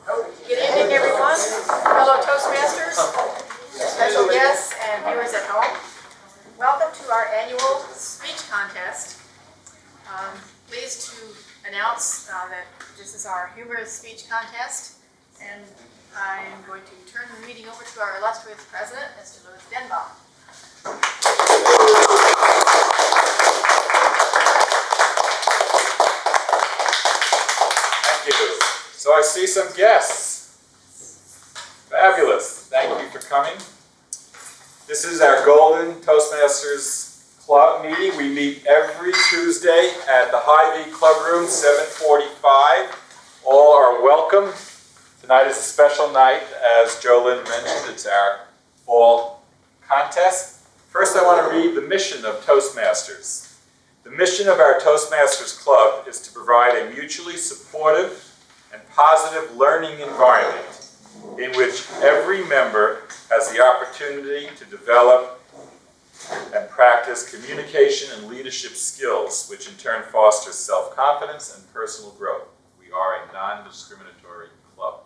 Good evening, everyone, fellow Toastmasters, special guests, and viewers at home. Welcome to our annual speech contest. Pleased to announce that this is our humorous speech contest, and I am going to turn the meeting over to our illustrious president, Mr. Louis Denbaugh. Thank you. So I see some guests. Fabulous. Thank you for coming. This is our Golden Toastmasters Club meeting. We meet every Tuesday at the Hy-Vee Club Room, 7:45. All are welcome. Tonight is a special night. As Jolynn mentioned, it's our fall contest. First, I want to read the mission of Toastmasters. The mission of our Toastmasters Club is to provide a mutually supportive and positive learning environment in which every member has the opportunity to develop and practice communication and leadership skills, which in turn fosters self-confidence and personal growth. We are a non-discriminatory club.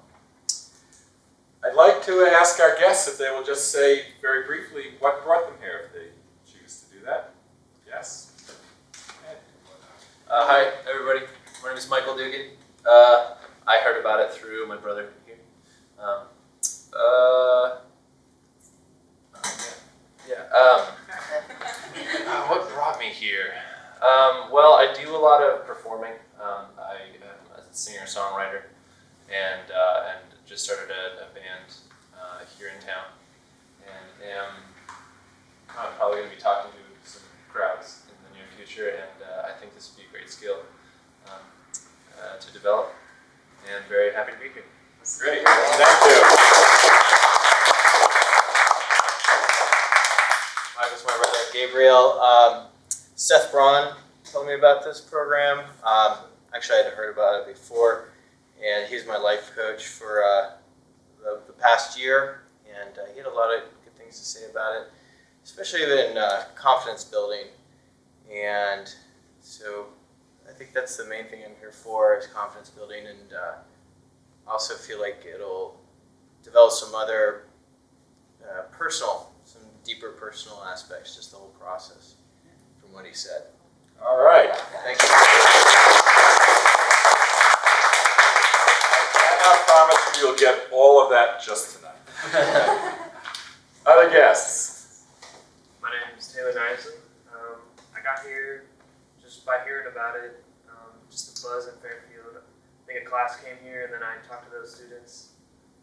I'd like to ask our guests if they will just say very briefly what brought them here, if they choose to do that. Yes? Hi, everybody. My name is Michael Dugan. I heard about it through my brother here. What brought me here? Well, I do a lot of performing. I am a singer-songwriter, and just started a band here in town, and am probably going to be talking to some crowds in the near future, and I think this would be a great skill to develop, and very happy to be here. Great, thank you. Michael's my brother, Gabriel. Seth Braun told me about this program. Actually, I had heard about it before, and he's my life coach for the past year, and he had a lot of good things to say about it, especially in confidence building. And so I think that's the main thing I'm here for, is confidence building, and I also feel like it'll develop some other some deeper personal aspects, just the whole process from what he said. All right. Thank you. I cannot promise you'll get all of that just tonight. Other guests? My name is Taylor Nisley. I got here just by hearing about it, just a buzz in Fairfield. I think a class came here, and then I talked to those students.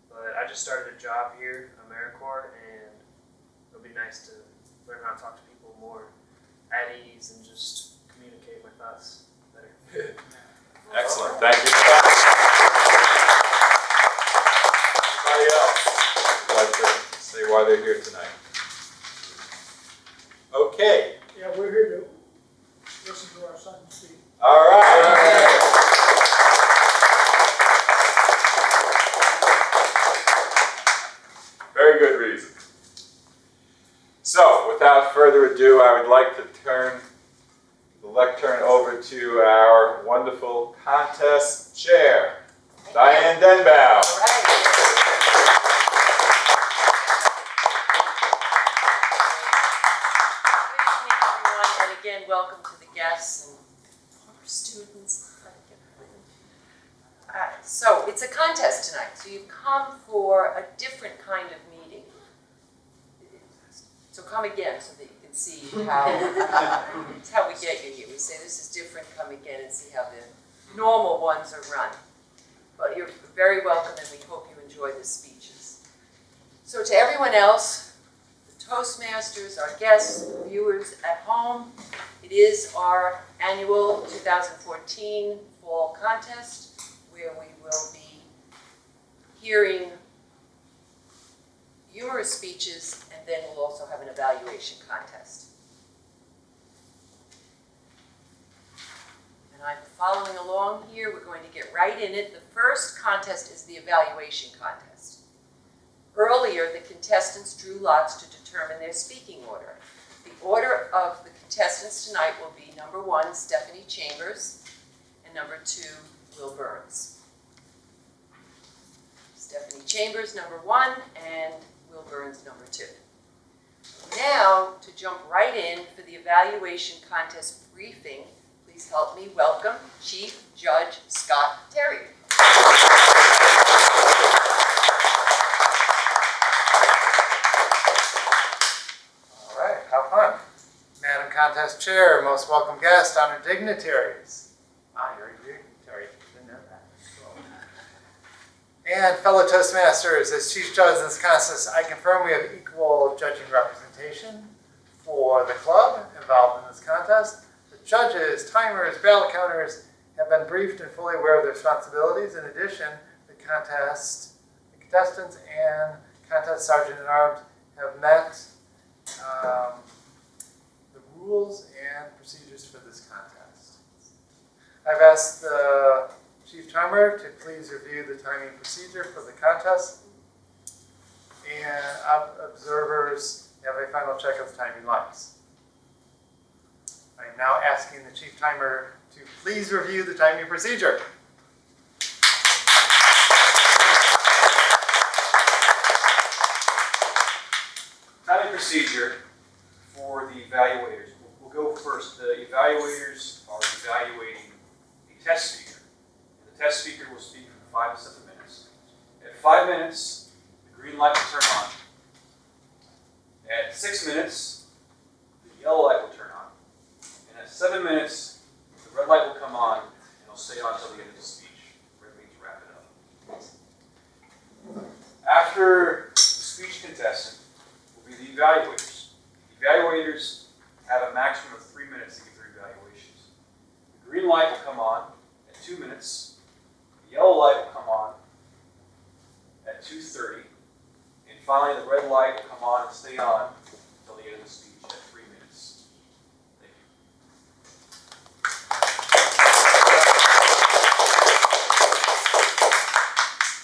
But I just started a job here, AmeriCorps, and it'll be nice to learn how to talk to people more at ease and just communicate with us better. Excellent. Thank you so much. Anybody else would like to say why they're here tonight? Okay. Yeah, we're here to listen to our son speak. All right. Very good reason. So, without further ado, I would like to turn the lectern over to our wonderful contest chair, Diane Denbaugh. Again, welcome to the guests and former students. So it's a contest tonight, so you've come for a different kind of meeting. So come again so that you can see how, it's how we get you here. We say this is different, come again and see how the normal ones are run. But you're very welcome, and we hope you enjoy the speeches. So to everyone else, the Toastmasters, our guests, viewers at home, it is our annual 2014 fall contest, where we will be hearing humorous speeches, and then we'll also have an evaluation contest. And I'm following along here. We're going to get right in it. The first contest is the evaluation contest. Earlier, the contestants drew lots to determine their speaking order. The order of the contestants tonight will be number 1, Stephanie Chambers, and number 2, Will Burns. Stephanie Chambers, number 1, and Will Burns, number 2. Now, to jump right in for the evaluation contest briefing, please help me welcome Chief Judge Scott Terry. All right, have fun. Madam Contest Chair, most welcome guests, honored dignitaries. You're a dignitary, didn't know that. And fellow Toastmasters, as Chief Judge of this contest, I confirm we have equal judging representation for the club involved in this contest. The judges, timers, ballot counters have been briefed and fully aware of their responsibilities. In addition, the contestants and contest sergeant-at-arms have met the rules and procedures for this contest. I've asked the Chief Timer to please review the timing procedure for the contest, and observers have a final check of the timing lights. I'm now asking the Chief Timer to please review the timing procedure. Timing procedure for the evaluators. We'll go first. The evaluators are evaluating a test speaker. And the test speaker will speak for 5 to 7 minutes. At 5 minutes, the green light will turn on. At 6 minutes, the yellow light will turn on. And at 7 minutes, the red light will come on, and it'll stay on until the end of the speech. Red means wrap it up. After the speech contestant will be the evaluators. The evaluators have a maximum of 3 minutes to give their evaluations. The green light will come on at 2 minutes. The yellow light will come on at 2:30. And finally, the red light will come on and stay on until the end of the speech at 3 minutes. Thank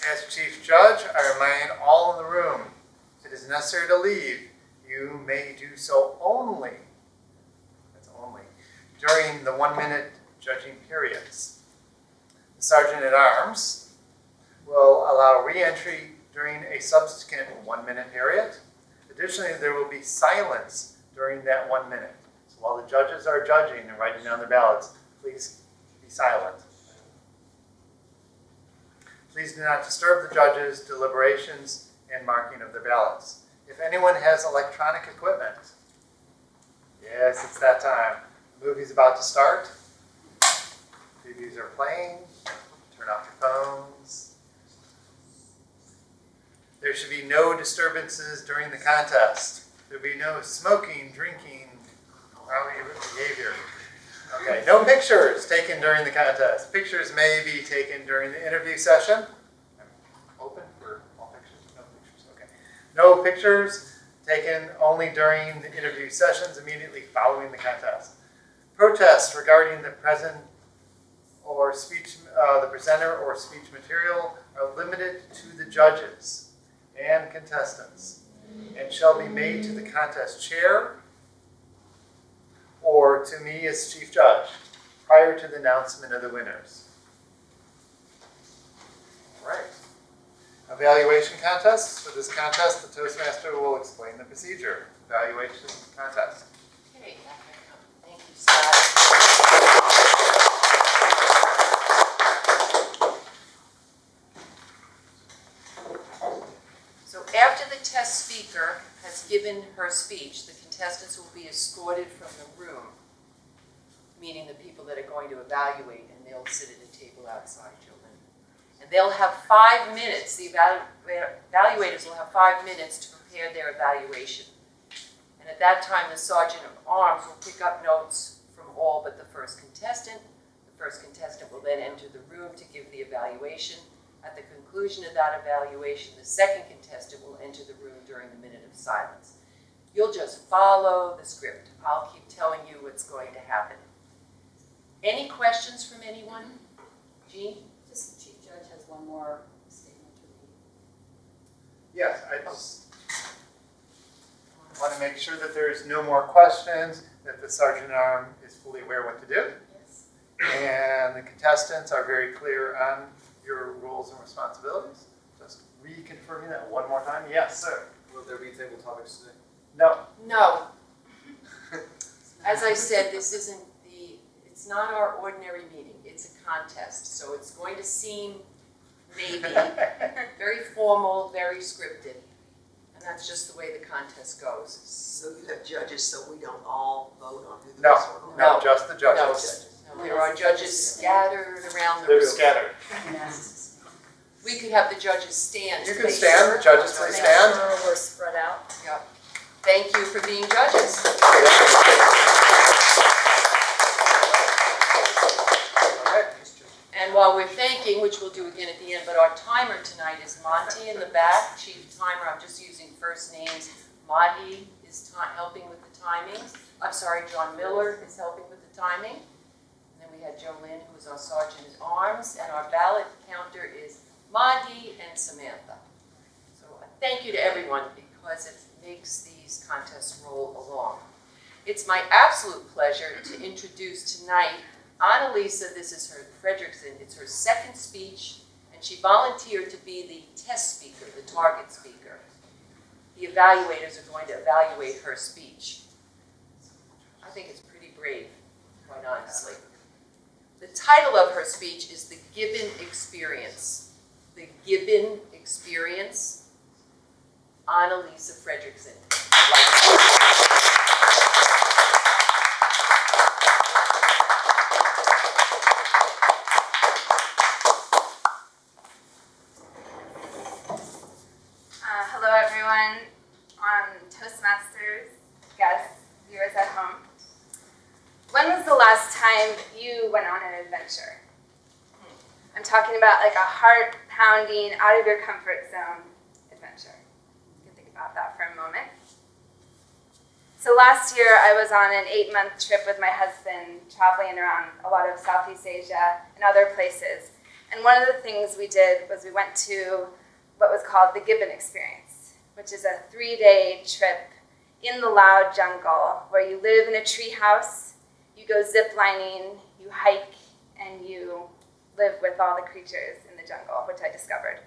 you. As Chief Judge, I remind all in the room, if it is necessary to leave, you may do so only, that's only, during the 1-minute judging periods. The Sergeant-at-Arms will allow re-entry during a subsequent 1-minute period. Additionally, there will be silence during that 1 minute. So while the judges are judging and writing down their ballots, please be silent. Please do not disturb the judges' deliberations and marking of their ballots. If anyone has electronic equipment, yes, it's that time. The movie's about to start. Previews are playing. Turn off your phones. There should be no disturbances during the contest. There'll be no smoking, drinking, rowdy behavior. Okay, no pictures taken during the contest. Pictures may be taken during the interview session. I'm open for all pictures. No pictures. Okay. No pictures taken only during the interview sessions immediately following the contest. Protests regarding the presenter or speech material are limited to the judges and contestants and shall be made to the contest chair or to me as Chief Judge prior to the announcement of the winners. All right. Evaluation contest. For this contest, the Toastmaster will explain the procedure. Evaluation contest. Okay, thank you, Scott. So after the test speaker has given her speech, the contestants will be escorted from the room, meaning the people that are going to evaluate, and they'll sit at a table outside, children. And they'll have 5 minutes, the evaluators will have 5 minutes to prepare their evaluation. And at that time, the Sergeant of Arms will pick up notes from all but the first contestant. The first contestant will then enter the room to give the evaluation. At the conclusion of that evaluation, the second contestant will enter the room during the minute of silence. You'll just follow the script. I'll keep telling you what's going to happen. Any questions from anyone? Jean? Just the Chief Judge has one more statement to read. Yes, I just want to make sure that there's no more questions, that the Sergeant at Arms is fully aware what to do. Yes. And the contestants are very clear on your roles and responsibilities. Just reconfirming that one more time? Yes, sir. Will there be table topics today? No. No. As I said, it's not our ordinary meeting, it's a contest, so it's going to seem maybe very formal, very scripted, and that's just the way the contest goes. So you have judges, so we don't all vote on who the No. best one. No, just the judges. No, there are judges scattered around the They're room. scattered. We could have the judges stand. You can stand, the judges please stand. We're spread out. Yep. Thank you for being judges. And while we're thanking, which we'll do again at the end, but our timer tonight is Monty in the back, chief timer. I'm just using first names. Mahi is helping with the timing. I'm sorry, John Miller is helping with the timing. And then we had Jolynn, who is our sergeant at arms, and our ballot counter is Mahi and Samantha. So thank you to everyone because it makes these contests roll along. It's my absolute pleasure to introduce tonight Annalisa. This is her, Fredrickson, it's her second speech, and she volunteered to be the test speaker, the target speaker. The evaluators are going to evaluate her speech. I think it's pretty brave, quite honestly. The title of her speech is The Gibbon Experience. The Gibbon Experience. Annalisa Fredrickson. Hello everyone, Toastmasters, guests, viewers at home. When was the last time you went on an adventure? I'm talking about like a heart-pounding, out of your comfort zone adventure. You can think about that for a moment. So last year I was on an 8-month trip with my husband, traveling around a lot of Southeast Asia and other places. And one of the things we did was we went to what was called the Gibbon Experience, which is a 3-day trip in the loud jungle where you live in a tree house, you go zip lining, you hike, and you live with all the creatures in the jungle, which I discovered.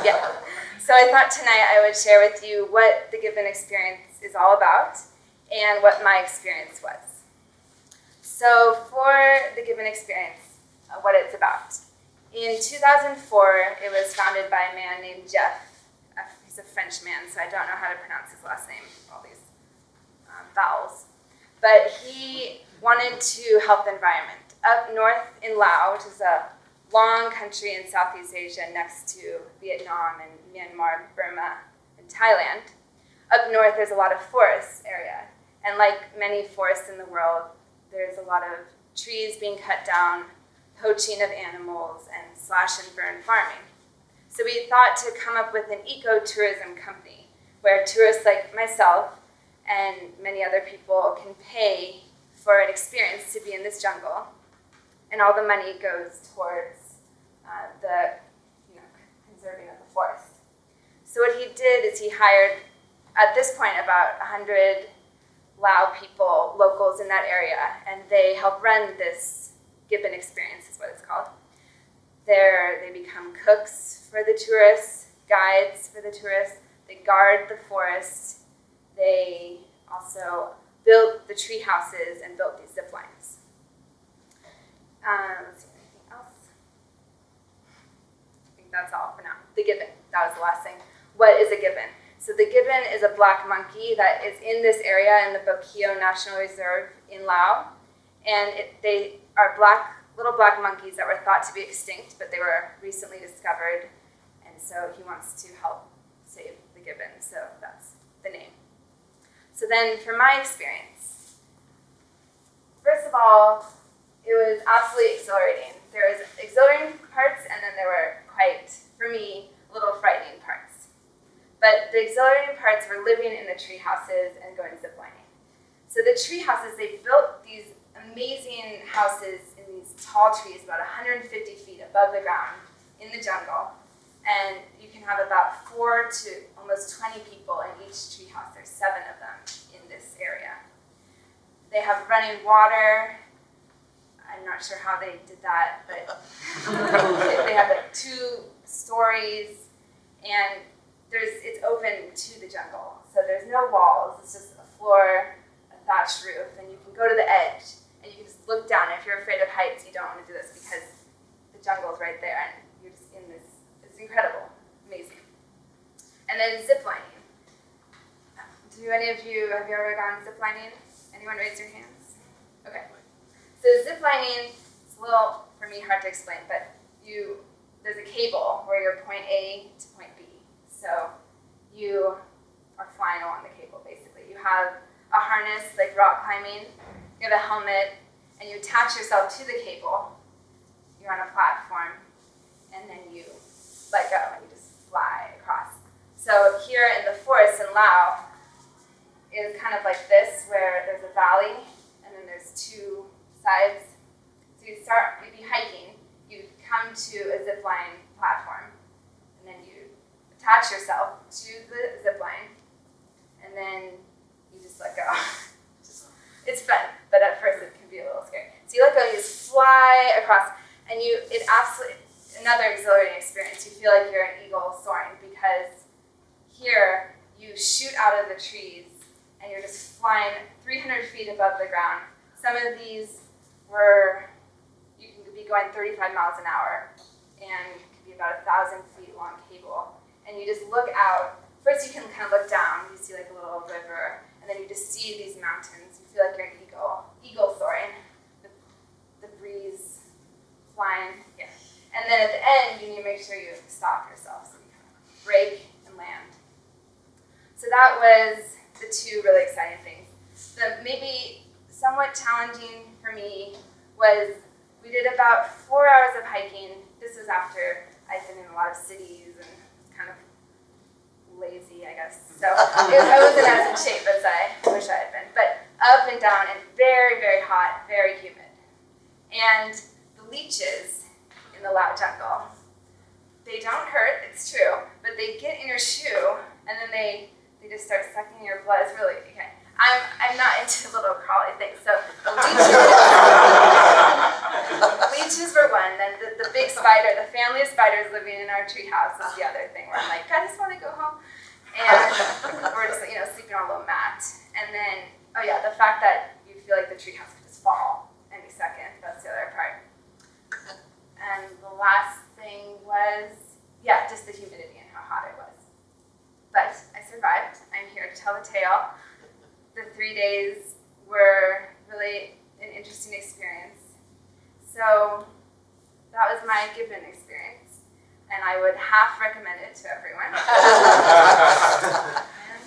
Yeah. So I thought tonight I would share with you what the Gibbon Experience is all about and what my experience was. So for the Gibbon Experience, what it's about. In 2004, it was founded by a man named Jeff. He's a French man, so I don't know how to pronounce his last name, all these vowels. But he wanted to help the environment. Up north in Laos, which is a long country in Southeast Asia next to Vietnam and Myanmar, Burma, and Thailand, up north there's a lot of forest area. And like many forests in the world, there's a lot of trees being cut down, poaching of animals, and slash and burn farming. So we thought to come up with an ecotourism company where tourists like myself and many other people can pay for an experience to be in this jungle, and all the money goes towards the conserving of the forest. So what he did is he hired, at this point, about 100 Lao people, locals in that area, and they help run this Gibbon Experience is what it's called. They become cooks for the tourists, guides for the tourists, they guard the forest, they also built the tree houses and built these zip lines. Let's see, anything else? I think that's all for now. The gibbon, that was the last thing. What is a gibbon? So the gibbon is a black monkey that is in this area in the Bokeo National Reserve in Laos. And they are little black monkeys that were thought to be extinct, but they were recently discovered. And so he wants to help save the gibbon, so that's the name. So then for my experience, first of all, it was absolutely exhilarating. There was exhilarating parts, and then there were quite, for me, a little frightening parts. But the exhilarating parts were living in the tree houses and going ziplining. So the tree houses, they built these amazing houses in these tall trees, about 150 feet above the ground in the jungle. And you can have about 4 to almost 20 people in each tree house. There's 7 of them in this area. They have running water. I'm not sure how they did that, but they have like 2 stories, and it's open to the jungle. So there's no walls, it's just a floor, a thatched roof, and you can go to the edge, and you can just look down. If you're afraid of heights, you don't want to do this because the jungle's right there, and you're just in this, it's incredible, amazing. And then ziplining. Have you ever gone ziplining? Anyone raise your hands? Okay. So ziplining, it's a little, for me, hard to explain, but there's a cable where you're point A to point B. So you are flying along the cable, basically. You have a harness, like rock climbing, you have a helmet, and you attach yourself to the cable. You're on a platform, and then you let go, and you just fly across. So here in the forest in Laos, is kind of like this, where there's a valley, and then there's 2 sides. So you'd be hiking, you come to a zip line platform, and then you attach yourself to the zip line, and then you just let go. It's fun, but at first it can be a little scary. So you let go, you just fly across, and it absolutely, another exhilarating experience. You feel like you're an eagle soaring, because here you shoot out of the trees, and you're just flying 300 feet above the ground. Some of these you can be going 35 miles an hour, and it could be about 1,000 feet long cable. And you just look out. First you can kind of look down, you see like a little river, and then you just see these mountains. You feel like you're an eagle soaring. The breeze flying, yeah. And then at the end, you need to make sure you stop yourself, so you kind of brake and land. So that was the 2 really exciting things. The maybe somewhat challenging for me was we did about 4 hours of hiking. This was after I'd been in a lot of cities and kind of lazy, I guess. So I wasn't as in shape as I wish I had been. But up and down and very, very hot, very humid. And the leeches in the Lao jungle, they don't hurt, it's true, but they get in your shoe, and then they just start sucking your blood. It's really, okay. I'm not into little crawly things, so the leeches were one, then the big spider, the family of spiders living in our treehouse is the other thing, where I'm like, I just want to go home. And we're just, sleeping on a little mat. And then, oh yeah, the fact that you feel like the treehouse could just fall any second, that's the other part. And the last thing was, yeah, just the humidity and how hot it was. But I survived. I'm here to tell the tale. The 3 days were really an interesting experience. So that was my Gibbon experience, and I would half recommend it to everyone. And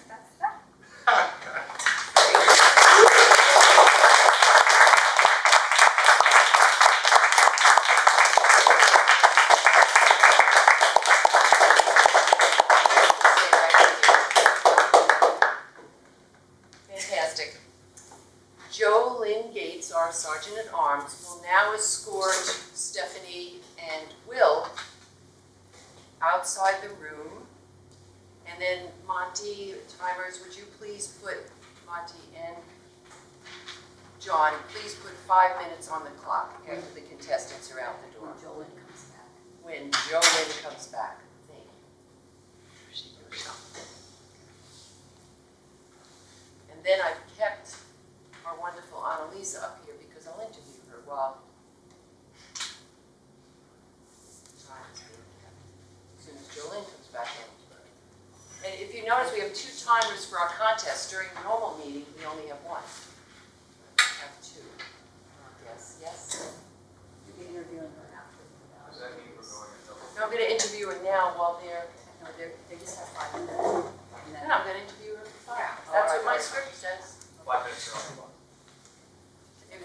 that's that. Fantastic. Joe Lynn Gates, our Sergeant at Arms, will now escort Stephanie and Will outside the room. And then Monty, timers, would you please put, Monty and John, please put 5 minutes on the clock after the contestants are out the door. When Jolene comes back. When Joe Lynn comes back. Thank you. And then I've kept our wonderful Annalisa up here because I'll interview her while as soon as Jolene comes back in. And if you notice, we have 2 timers for our contest. During the normal meeting, we only have 1. We have 2. Yes, yes. You're interviewing her after. Does that mean we're going to double? No, I'm going to interview her now while they're. No, they just have 5 minutes. And Then then I'm going to interview her for 5. That's what my script says. 5 minutes are on the clock.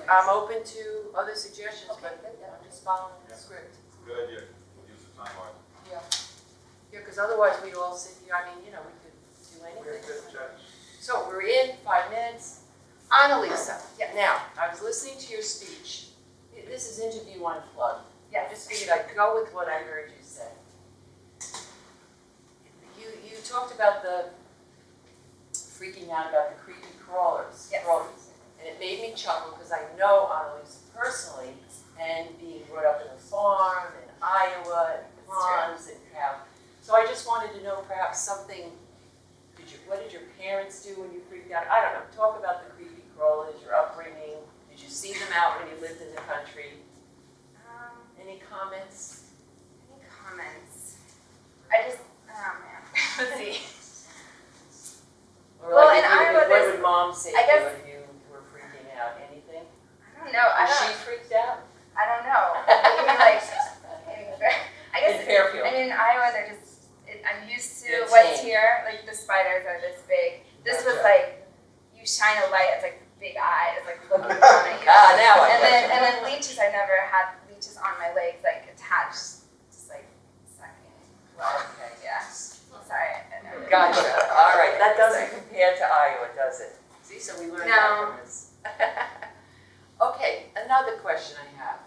I'm open to other suggestions, but I'm just following the script. Good idea. We'll use the time on. Yeah. Yeah, because otherwise we'd all sit here, I mean, we could do anything. So we're in 5 minutes. Annalisa, now, I was listening to your speech. This is interview unplugged. I just figured I'd go with what I heard you say. You talked about the freaking out about the creepy crawlers. Yes. And it made me chuckle because I know Annalisa personally, and being brought up in a farm in Iowa and ponds and cows. So I just wanted to know perhaps something, what did your parents do when you freaked out? I don't know, talk about the creepy crawlers, your upbringing. Did you see them out when you lived in the country? Any comments? Any comments? I just, oh man, let's see. Or Well, like in Iowa, what would mom say I to guess- you when you were freaking out? Anything? I don't know, Was she freaked out? I don't know. You mean like, I guess, In Fairfield. I mean, in Iowa, they're just, I'm used to They're what's tame. here, like the spiders are this big. This was Gotcha. like, you shine a light, it's like big eye, it's like looking down at you. Ah, now I get And then leeches, I never had leeches on my legs, like attached, just like sucking. Well, Okay. yeah, sorry. I know. Gotcha. All right. That doesn't compare to Iowa, does it? See, so we learned that No. from this. Okay, another question I have.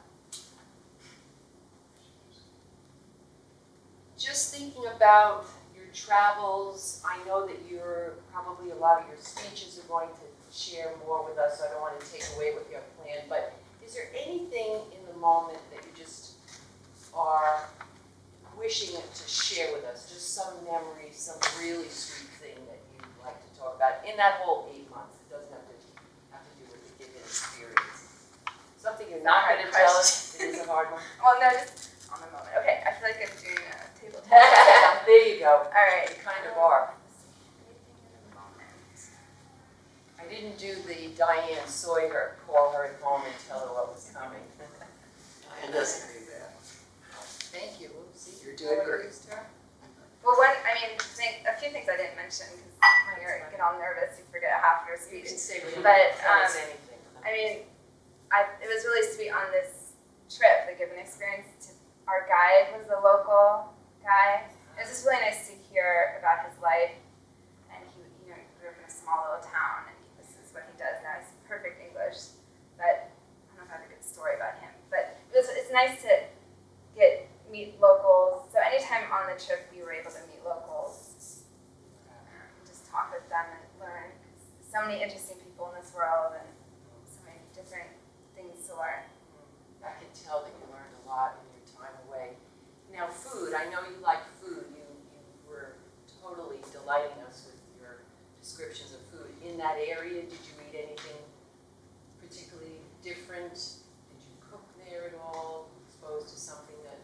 Just thinking about your travels, I know that probably a lot of your speeches are going to share more with us, so I don't want to take away what you have planned, but is there anything in the moment that you just are wishing to share with us? Just some memory, some really sweet thing that you'd like to talk about in that whole 8 months. It doesn't have to do with the given experience. Something you're not going to tell us. It is a hard one. Well, no, just on the moment. Okay, I feel like I'm doing a table talk. There you go. All right. You kind of are. Anything in the moment. I didn't do the Diane Sawyer, call her at home and tell her what was coming. Diane doesn't do that. Thank you. Oopsie. You're doing How are great. you, Sarah? Well, a few things I didn't mention because when you get all nervous, you forget half your You speech. can say what you But, tell us anything. I mean, it was really sweet on this trip, the Given experience. Our guide was a local guy. It was just really nice to hear about his life. And he grew up in a small little town, and this is what he does now. He's perfect English, but I don't know if I have a good story about him. But it's nice to meet locals. So anytime on the trip, we were able to meet locals, just talk with them and learn. So many interesting people in this world, and so many different things to learn. I can tell that you learned a lot in your time away. Now, food, I know you like food. You were totally delighting us with your descriptions of food. In that area, did you eat anything particularly different? Did you cook there at all? Exposed to something that...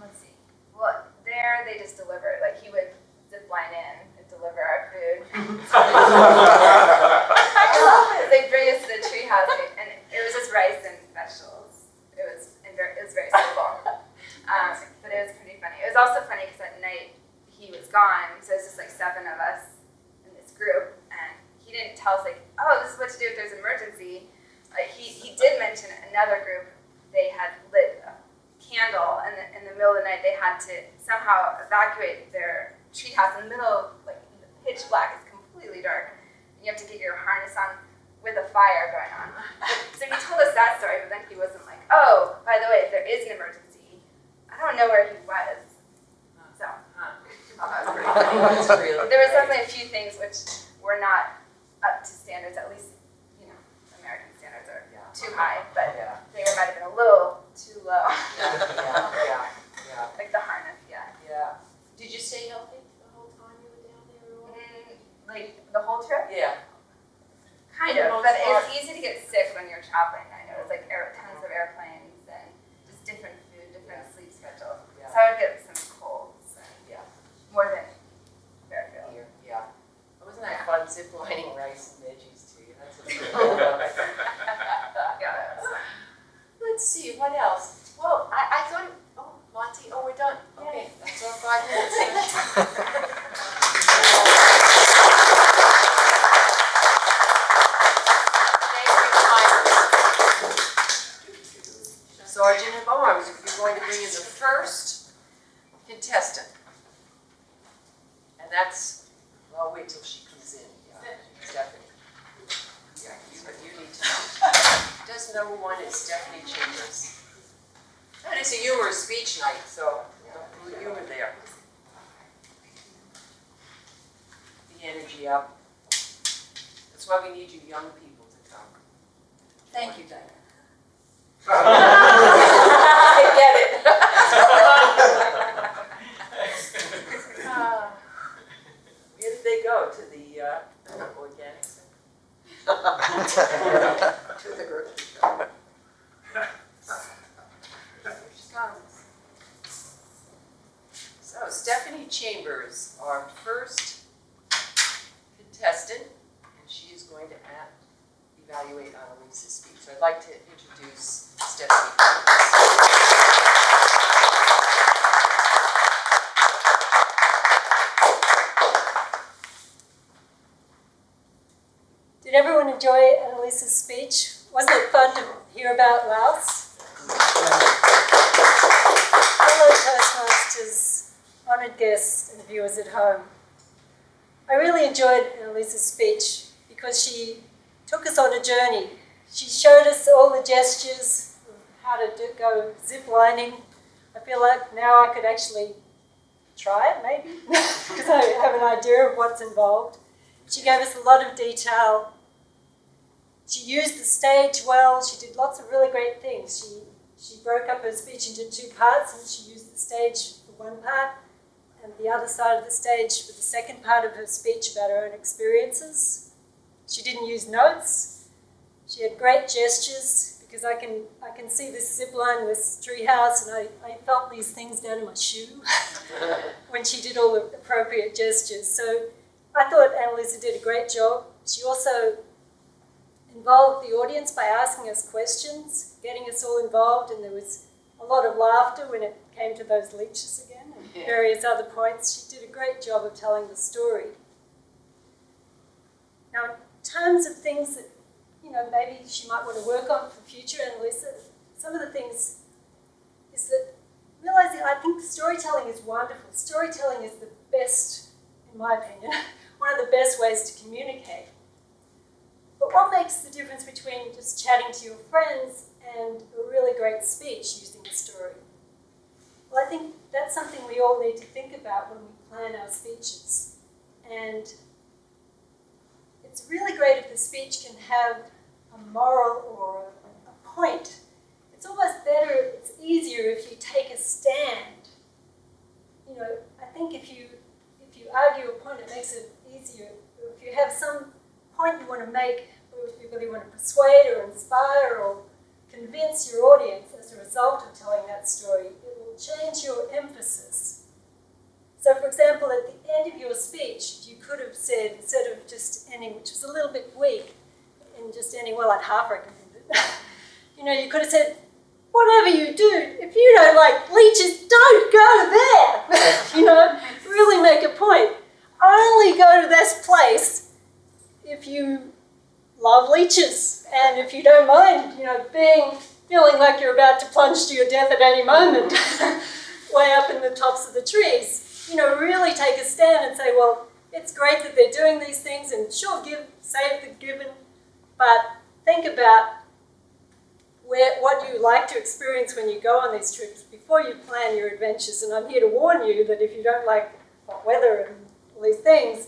Let's see. Well, there they just delivered. Like he would zip line in and deliver our food. I love it. They bring us to the treehouse, and it was just rice and vegetables. It was very simple, but it was pretty funny. It was also funny because at night he was gone, so it was just like 7 of us in this group, and he didn't tell us like, oh, this is what to do if there's an emergency. He did mention another group. They had lit a candle, and in the middle of the night they had to somehow evacuate their treehouse in the middle, like in the pitch black. It's completely dark. And you have to get your harness on with a fire going on. So he told us that story, but then he wasn't like, oh, by the way, if there is an emergency, I don't know where he was. So That's pretty funny. That's really there was great. definitely a few things which were not up to standards, at least, American standards are too high, but Yeah. they might have been a little too low. Yeah. Like the harness, yeah. Yeah. Did you stay healthy the whole time you were down there or what? Like the whole trip? Yeah. Kind For the of, most but part. it's easy to get sick when you're traveling. I know it's like tons of airplanes and just different food, different sleep schedules. Yeah. So I would get some colds and Yeah. more than Fairfield. Here, yeah. Wasn't that fun, zip lining rice and veggies to you? That's what's cool about it. Yeah, that was fun. Let's see, what else? Well, I thought, Monty, we're done. Okay, that's our 5 minutes. Sergeant at Arms, if you're going to bring in the first contestant. And that's, well, wait till she comes in. Yeah, Stephanie. Yeah, you need to know. Contestant number 1 is Stephanie Chambers. And it's a humorous speech night, so no humor there. The energy up. That's why we need you young people to come. Thank you, Diane. Chambers, our first contestant, and she is going to evaluate Annalise's speech. So I'd like to introduce Stephanie. Did everyone enjoy Annalise's speech? Wasn't it fun to hear about Laos? Hello, Toastmasters, honoured guests, and viewers at home. I really enjoyed Annalise's speech because she took us on a journey. She showed us all the gestures of how to go zip lining. I feel like now I could actually try it, maybe, because I have an idea of what's involved. She gave us a lot of detail. She used the stage well. She did lots of really great things. She broke up her speech into 2 parts, and she used the stage for one part and the other side of the stage for the second part of her speech about her own experiences. She didn't use notes. She had great gestures, because I can see this zip line, this treehouse, and I felt these things down in my shoe when she did all the appropriate gestures. So I thought Annalise did a great job. She also involved the audience by asking us questions, getting us all involved, and there was a lot of laughter when it came to those leeches again and various other points. She did a great job of telling the story. Now, in terms of things that, maybe she might want to work on for future, Annalise, some of the things is that realizing I think storytelling is wonderful. Storytelling is the best, in my opinion, one of the best ways to communicate. But what makes the difference between just chatting to your friends and a really great speech using a story? Well, I think that's something we all need to think about when we plan our speeches. And it's really great if the speech can have a moral or a point. It's almost better, it's easier if you take a stand. I think if you argue a point, it makes it easier. If you have some point you want to make, or if you really want to persuade or inspire or convince your audience as a result of telling that story, it will change your emphasis. So, for example, at the end of your speech, you could have said, instead of just ending, which was a little bit weak, and just ending, well, I'd half recommend it. You could have said, whatever you do, if you don't like leeches, don't go there. Really make a point. Only go to this place if you love leeches, and if you don't mind, feeling like you're about to plunge to your death at any moment, way up in the tops of the trees. Really take a stand and say, well, it's great that they're doing these things, and sure, save the gibbon, but think about what you like to experience when you go on these trips before you plan your adventures. And I'm here to warn you that if you don't like hot weather and all these things,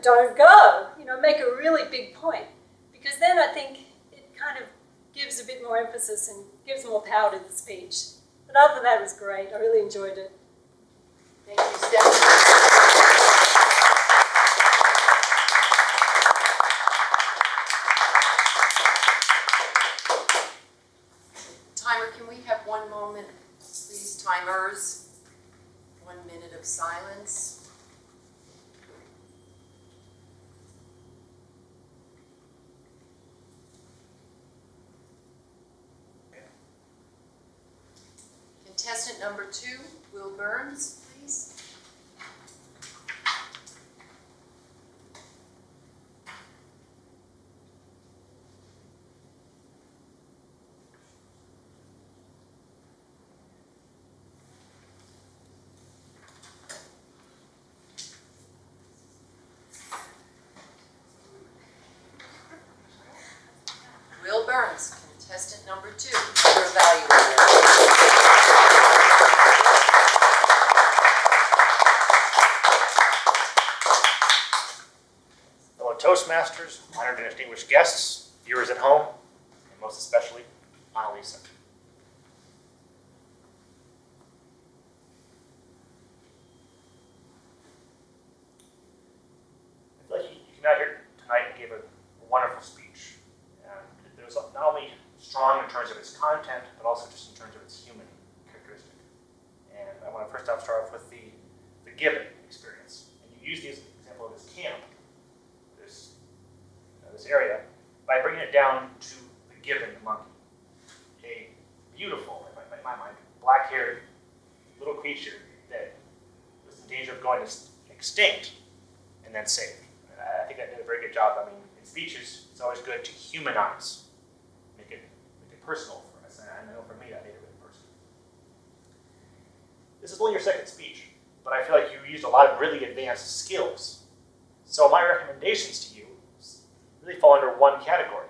don't go. Make a really big point, because then I think it kind of gives a bit more emphasis and gives more power to the speech. But other than that, it was great. I really enjoyed it. Thank you, Stephanie. Timer, can we have 1 moment, please? Timers, 1 minute of silence. Contestant number 2, Will Burns, please. Will Burns, contestant number 2, your evaluator. Toastmasters, honored and distinguished guests, viewers at home, and most especially, Annalise. I feel like you came out here tonight and gave a wonderful speech. And it was not only strong in terms of its content, but also just in terms of its human characteristic. And I want to first off start off with the the Gibbon experience. And you use the example of this camp, this area, by bringing it down to the Gibbon monkey, a beautiful, in my mind, black-haired little creature that was in danger of going extinct and then saved. And I think I did a very good job. I mean, in speeches, it's always good to humanize, make it personal for us. And I know for me, that made it really personal. This is only your second speech, but I feel like you used a lot of really advanced skills. So my recommendations to you really fall under one category.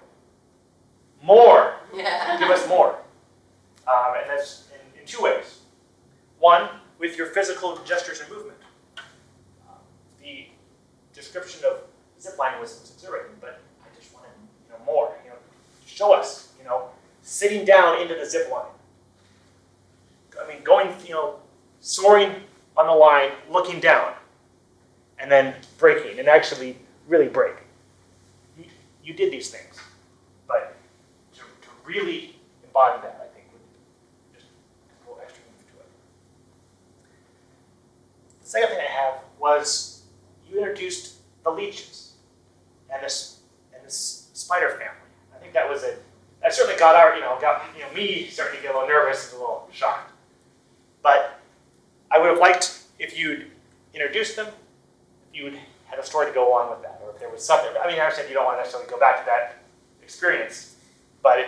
More. Yeah. Give us more. And that's in two ways. One, with your physical gestures and movement. The description of ziplining was exhilarating, but I just wanted more. Show us, sitting down into the zip line. I mean, going, soaring on the line, looking down, and then braking, and actually really brake. You did these things, but to really embody that, I think, would just go extra into it. The second thing I have was you introduced the leeches and this spider family. I think that certainly got me starting to get a little nervous and a little shocked. But I would have liked if you'd introduced them, if you'd had a story to go along with that, or if there was something. I mean, I understand you don't want to necessarily go back to that experience, but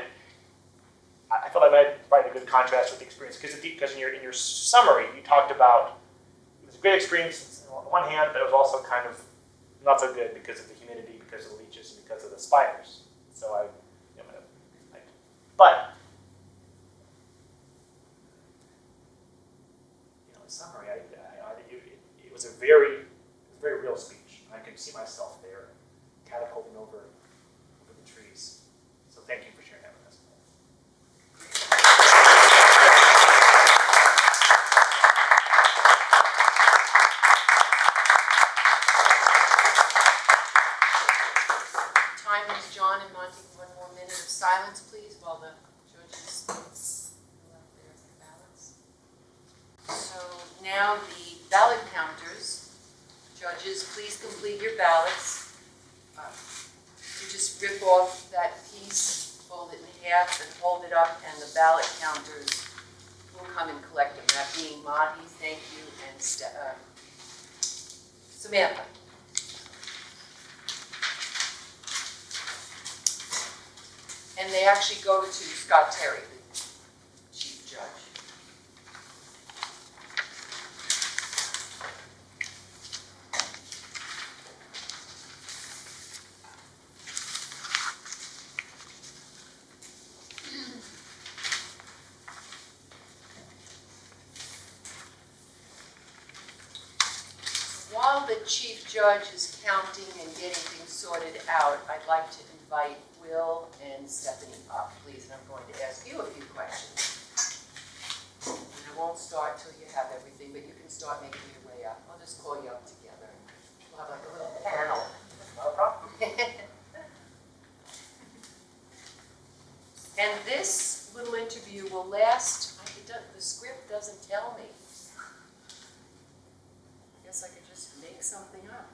I felt that might provide a good contrast with the experience, because in your summary, you talked about it was a great experience on one hand, but it was also kind of not so good because of the humidity, because of the leeches, and because of the spiders. So but in summary, it was a very real speech. I can see myself there, catapulting over the trees. So thank you for sharing that with us. Time is John and Monty, one more minute of silence, please, while the judges fill out their ballots. So now the ballot counters. Judges, please complete your ballots. You just rip off that piece, fold it in half, and hold it up, and the ballot counters will come and collect them. That being Mahi, thank you, and Samantha. And they actually go to Scott Terry, the chief judge. While the chief judge is counting and getting things sorted out, I'd like to invite Will and Stephanie up, please, and I'm going to ask you a few questions. And I won't start till you have everything, but you can start making your way up. I'll just call you up together. We'll have like a little panel. No problem. And this little interview will last, the script doesn't tell me. I guess I could just make something up.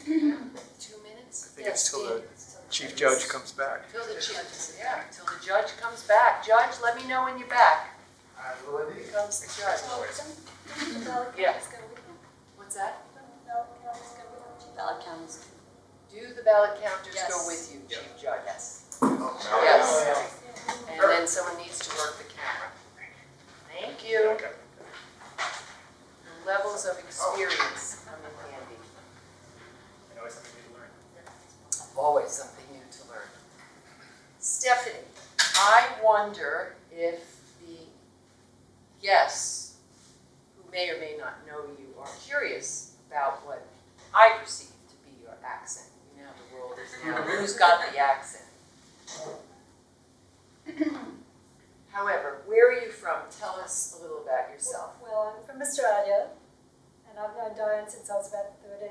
2 minutes? I think it's till the chief judge comes back. Till the judge comes back. Judge, let me know when you're back. Here comes the judge. Yeah. What's that? Ballot counters. Do the ballot counters go with you, Chief Judge? Yes. Yes. And then someone needs to work the camera. Thank you. The levels of experience come in handy. Always something new to learn. Always something new to learn. Stephanie, I wonder if the guests who may or may not know you are curious about what I perceive to be your accent. You know, the world is now, who's got the accent? However, where are you from? Tell us a little about yourself. Well, I'm from Australia, and I've known Diane since I was about 13.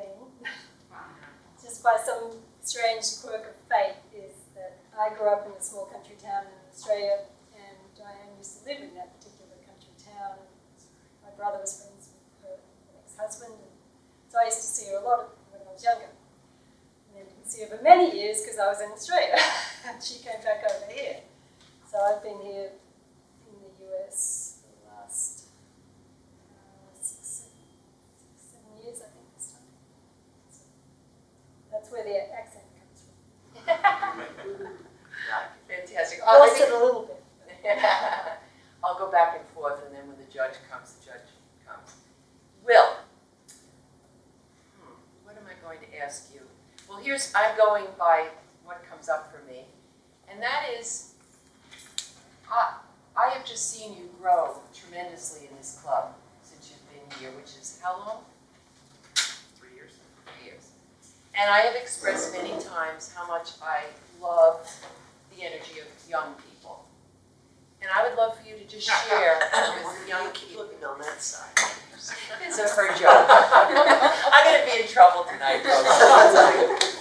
Just by some strange quirk of fate is that I grew up in a small country town in Australia, and Diane used to live in that particular country town. My brother was friends with her see her a lot when I was younger. And then didn't see her for many years because I was in Australia. And she came back over here. So I've been here in the US for the last 6, 7 years, I think, this time. So that's where the accent comes from. Fantastic. Lost it a little bit. I'll go back and forth, and then when the judge comes, Will, what am I going to ask you? Well, I'm going by what comes up for me, and that is, I have just seen you grow tremendously in this club since you've been here, which is how long? 3 years. 3 years. And I have expressed many times how much I love the energy of young people. And I would love for you to just share with the young Keep people. looking on that side. It's a her joke. I'm going to be in trouble tonight, folks.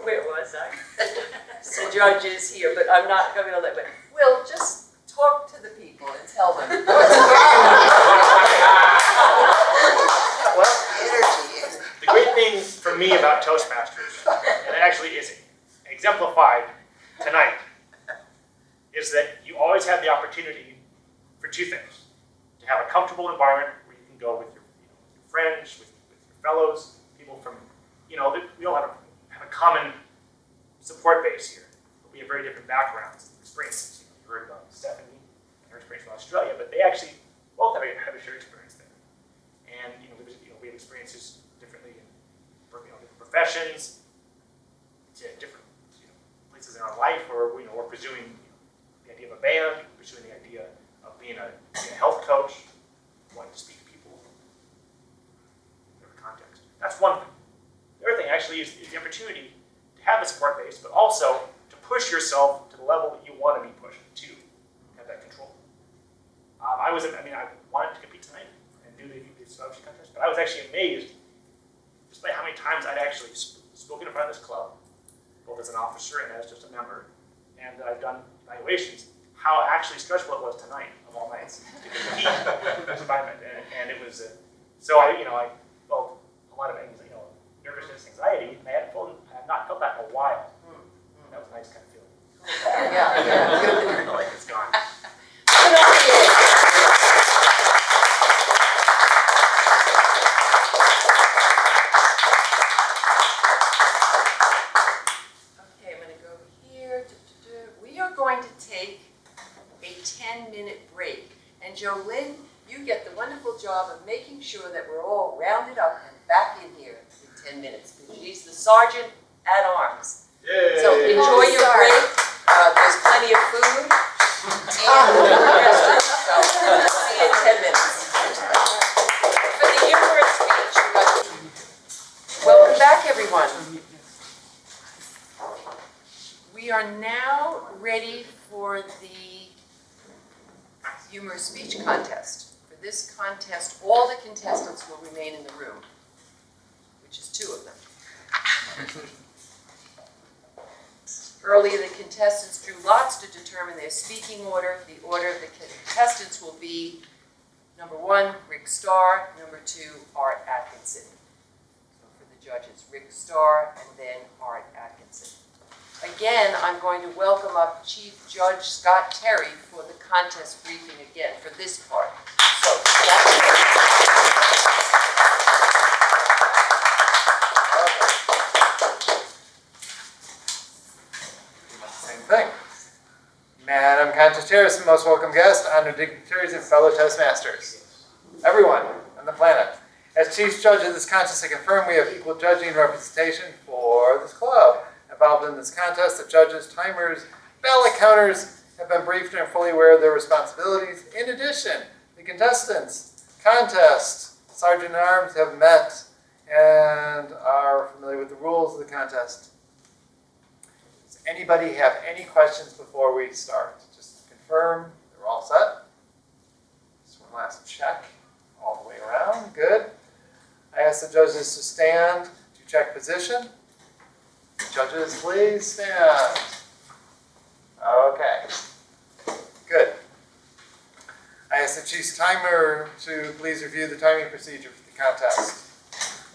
Where was I? The judge is here, but I'm not going to let him. Will, just talk to the people and tell them. Well, the great thing for me about Toastmasters, and it actually is exemplified tonight, is that you always have the opportunity for 2 things. To have a comfortable environment where you can go with your, your friends, with your fellows, people from, we all have a common support base here. But we have very different backgrounds and experiences. You heard about Stephanie and her experience from Australia, but they actually both have a shared experience there. And we have experiences differently in different professions, different places in our life where we're pursuing the idea of a band, pursuing the idea of being a health coach, wanting to speak to people in different context. That's one thing. The other thing actually is the opportunity to have a support base, but also to push yourself to the level that you want to be pushed to have that control. I wanted to compete tonight and do the scholarship contest, but I was actually amazed just by how many times I'd actually spoken in front of this club, both as an officer and as just a member, and I've done evaluations, how actually stressful it was tonight of all nights to compete in this environment. And it was, so I felt a lot of nervousness, anxiety, and I had not felt that in a while. That was a nice kind of feeling. Yeah. Like it's gone. Okay, I'm going to go here. We are going to take a 10-minute break. And Jolynn, you get the wonderful job of making sure that we're all rounded up and back in here in 10 minutes. Because she's the sergeant at arms. Yay. So enjoy your break. There's plenty of food. And restrooms. So see you in 10 minutes. For the humorous speech, welcome back, everyone. We are now ready for the humorous speech contest. For this contest, all the contestants will remain in the room, which is 2 of them. Earlier, the contestants drew lots to determine their speaking order. The order of the contestants will be number 1, Rick Starr, number 2, Art Atkinson. So for the judges, Rick Starr and then Art Atkinson. Again, I'm going to welcome up Chief Judge Scott Terry for the contest briefing again for this part. So, Same thing. Madam Contest Chair, most welcome guest, honored dignitaries, and fellow Toastmasters. Everyone on the planet. As Chief Judge of this contest, I confirm we have equal judging and representation for this club. Involved in this contest, the judges, timers, ballot counters have been briefed and are fully aware of their responsibilities. In addition, the contestants, contest, Sergeant at Arms have met and are familiar with the rules of the contest. Does anybody have any questions before we start? Just confirm they're all set. Just one last check all the way around. Good. I ask the judges to stand to check position. Judges, please stand. Okay. Good. I ask ask the chief's timer to please review the timing procedure for the contest.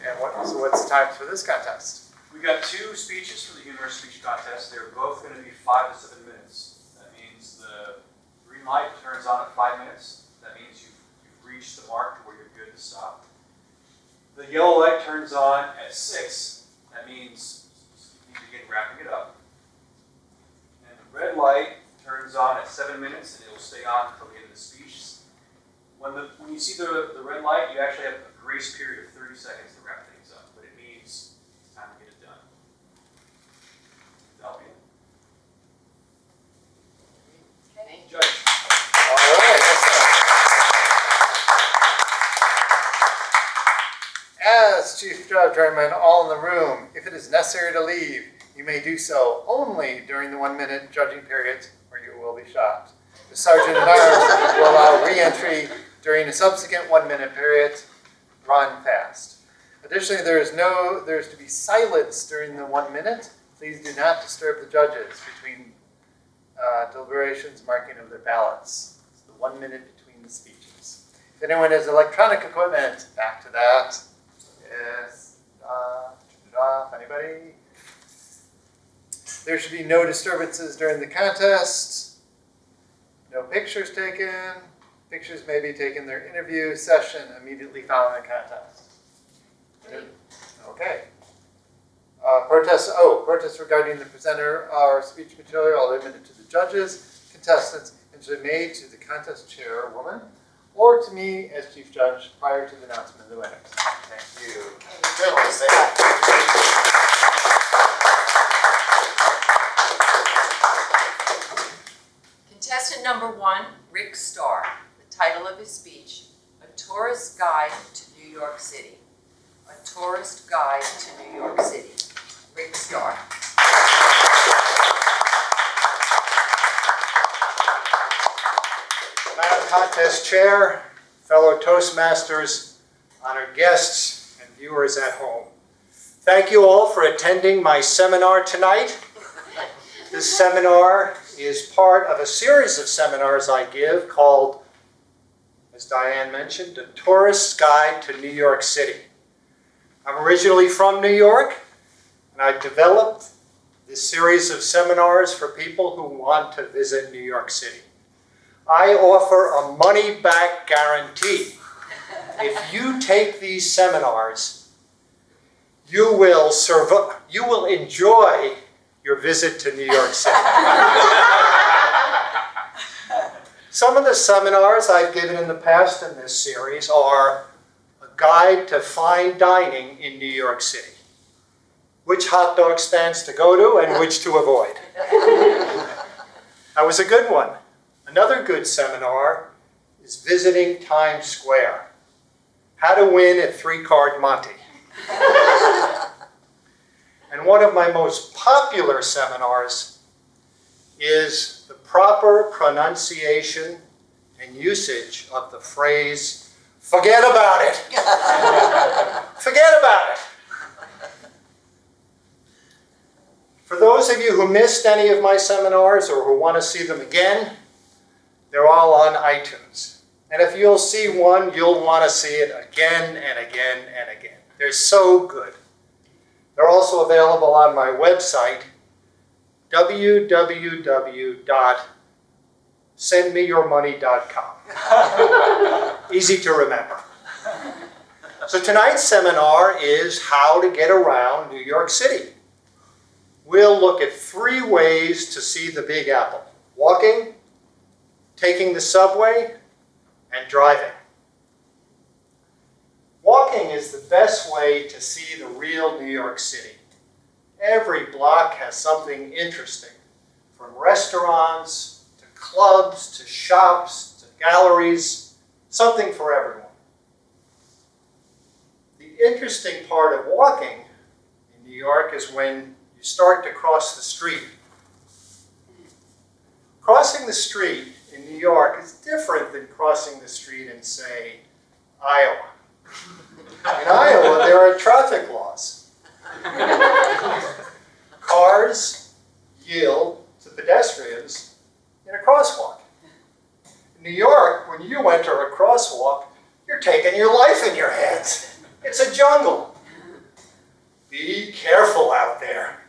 And so what's the times for this contest? We got 2 speeches for the humorous speech contest. They're both going to be 5 to 7 minutes. That means the green light turns on at 5 minutes. That means you've reached the mark to where you're good to stop. The yellow light turns on at 6. That means you need to begin wrapping it up. And the red light turns on at 7 minutes, and it will stay on until the end of the speech. When you see the red light, you actually have a grace period of 30 seconds to wrap things up, but it means it's time to get it done. That'll be it. Okay. Judge. All right, as Chief Judge, I recommend all in the room, if it is necessary to leave, you may do so only during the 1-minute judging period, or you will be shot. The Sergeant at Arms will allow re-entry during a subsequent 1-minute period. Run fast. Additionally, there is to be silence during the 1 minute. Please do not disturb the judges between deliberations, marking of their ballots. It's the 1 minute between the speeches. If anyone has electronic equipment, back to that. Yes. Turn it off. Anybody? There should be no disturbances during the contest. No pictures taken. Pictures may be taken in their interview session immediately following the contest. Okay. Protests regarding the presenter or speech material are limited to the judges, contestants, and should be made to the contest chairwoman or to me as Chief Judge prior to the announcement of the winners. Thank you. Gentlemen, stay back. Contestant number 1, Rick Starr. The title of his speech, A Tourist Guide to New York City. A Tourist Guide to New York City. Rick Starr. Madam Contest Chair, fellow Toastmasters, honored guests, and viewers at home. Thank you all for attending my seminar tonight. This seminar is part of a series of seminars I give called, as Diane mentioned, A Tourist's Guide to New York City. I'm originally from New York, and I've developed this series of seminars for people who want to visit New York City. I offer a money-back guarantee. If you take these seminars, you will enjoy your visit to New York City. Some of the seminars I've given in the past in this series are a guide to fine dining in New York City. Which hot dog stands to go to and which to avoid. That was a good one. Another good seminar is visiting Times Square. How to win at 3-card Monte. And one of my most popular seminars is the proper pronunciation and usage of the phrase, forget about it. Forget about it. For those of you who missed any of my seminars or who want to see them again, they're all on iTunes. And if you'll see one, you'll want to see it again and again and again. They're so good. They're also available on my website, www.sendmeyourmoney.com. Easy to remember. So tonight's seminar is how to get around New York City. We'll look at 3 ways to see the Big Apple: walking, taking the subway, and driving. Walking is the best way to see the real New York City. Every block has something interesting, from restaurants to clubs to shops to galleries, something for everyone. The interesting part of walking in New York is when you start to cross the street. Crossing the street in New York is different than crossing the street in, say, Iowa. In Iowa, there are traffic laws. Cars yield to pedestrians in a crosswalk. In New York, York, when you enter a crosswalk, you're taking your life in your hands. It's a jungle. Be careful out there.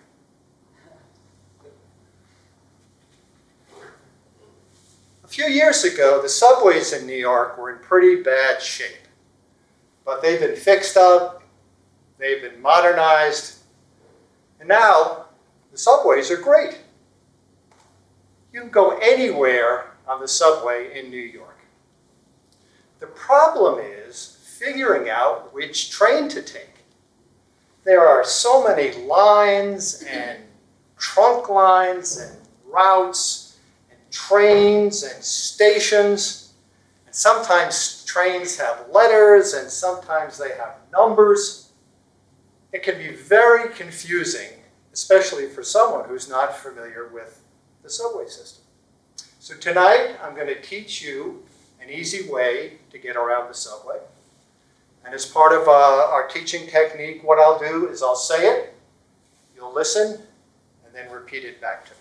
A few years ago, the subways in New York were in pretty bad shape. But they've been fixed up, they've been modernized, and now the subways are great. You can go anywhere on the subway in New York. The problem is figuring out which train to take. There are so many lines and trunk lines and routes and trains and stations. And sometimes trains have letters and sometimes they have numbers. It can be very confusing, especially for someone who's not familiar with the subway system. So tonight I'm going to teach you an easy way to get around the subway. And as part of our teaching technique, what I'll do is I'll say it, you'll listen, and then repeat it back to me.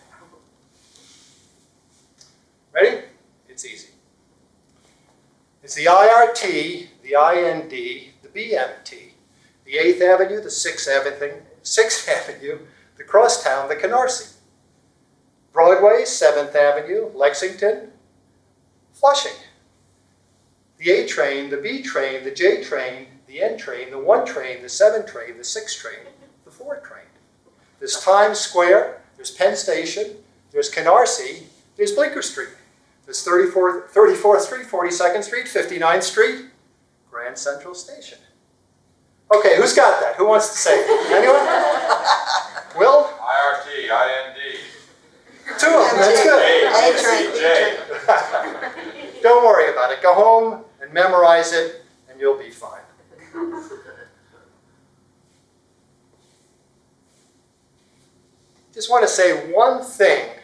Ready? It's easy. It's the IRT, the IND, the BMT, the 8th Avenue, the 6th Avenue, the Crosstown, the Canarsie, Broadway, 7th Avenue, Lexington, Flushing. The A train, the B train, the J train, the N train, the 1 train, the 7 train, the 6 train, the 4 train. There's Times Square, there's Penn Station, there's Canarsie, there's Bleecker Street. There's 34th Street, 42nd Street, 59th Street, Grand Central Station. Okay, who's got that? Who wants to say it? Anyone? Will? IRT, IND. 2 of them, that's good. A, B, C, J. Don't worry about it. Go home and memorize it, and you'll be fine. Just want to say one thing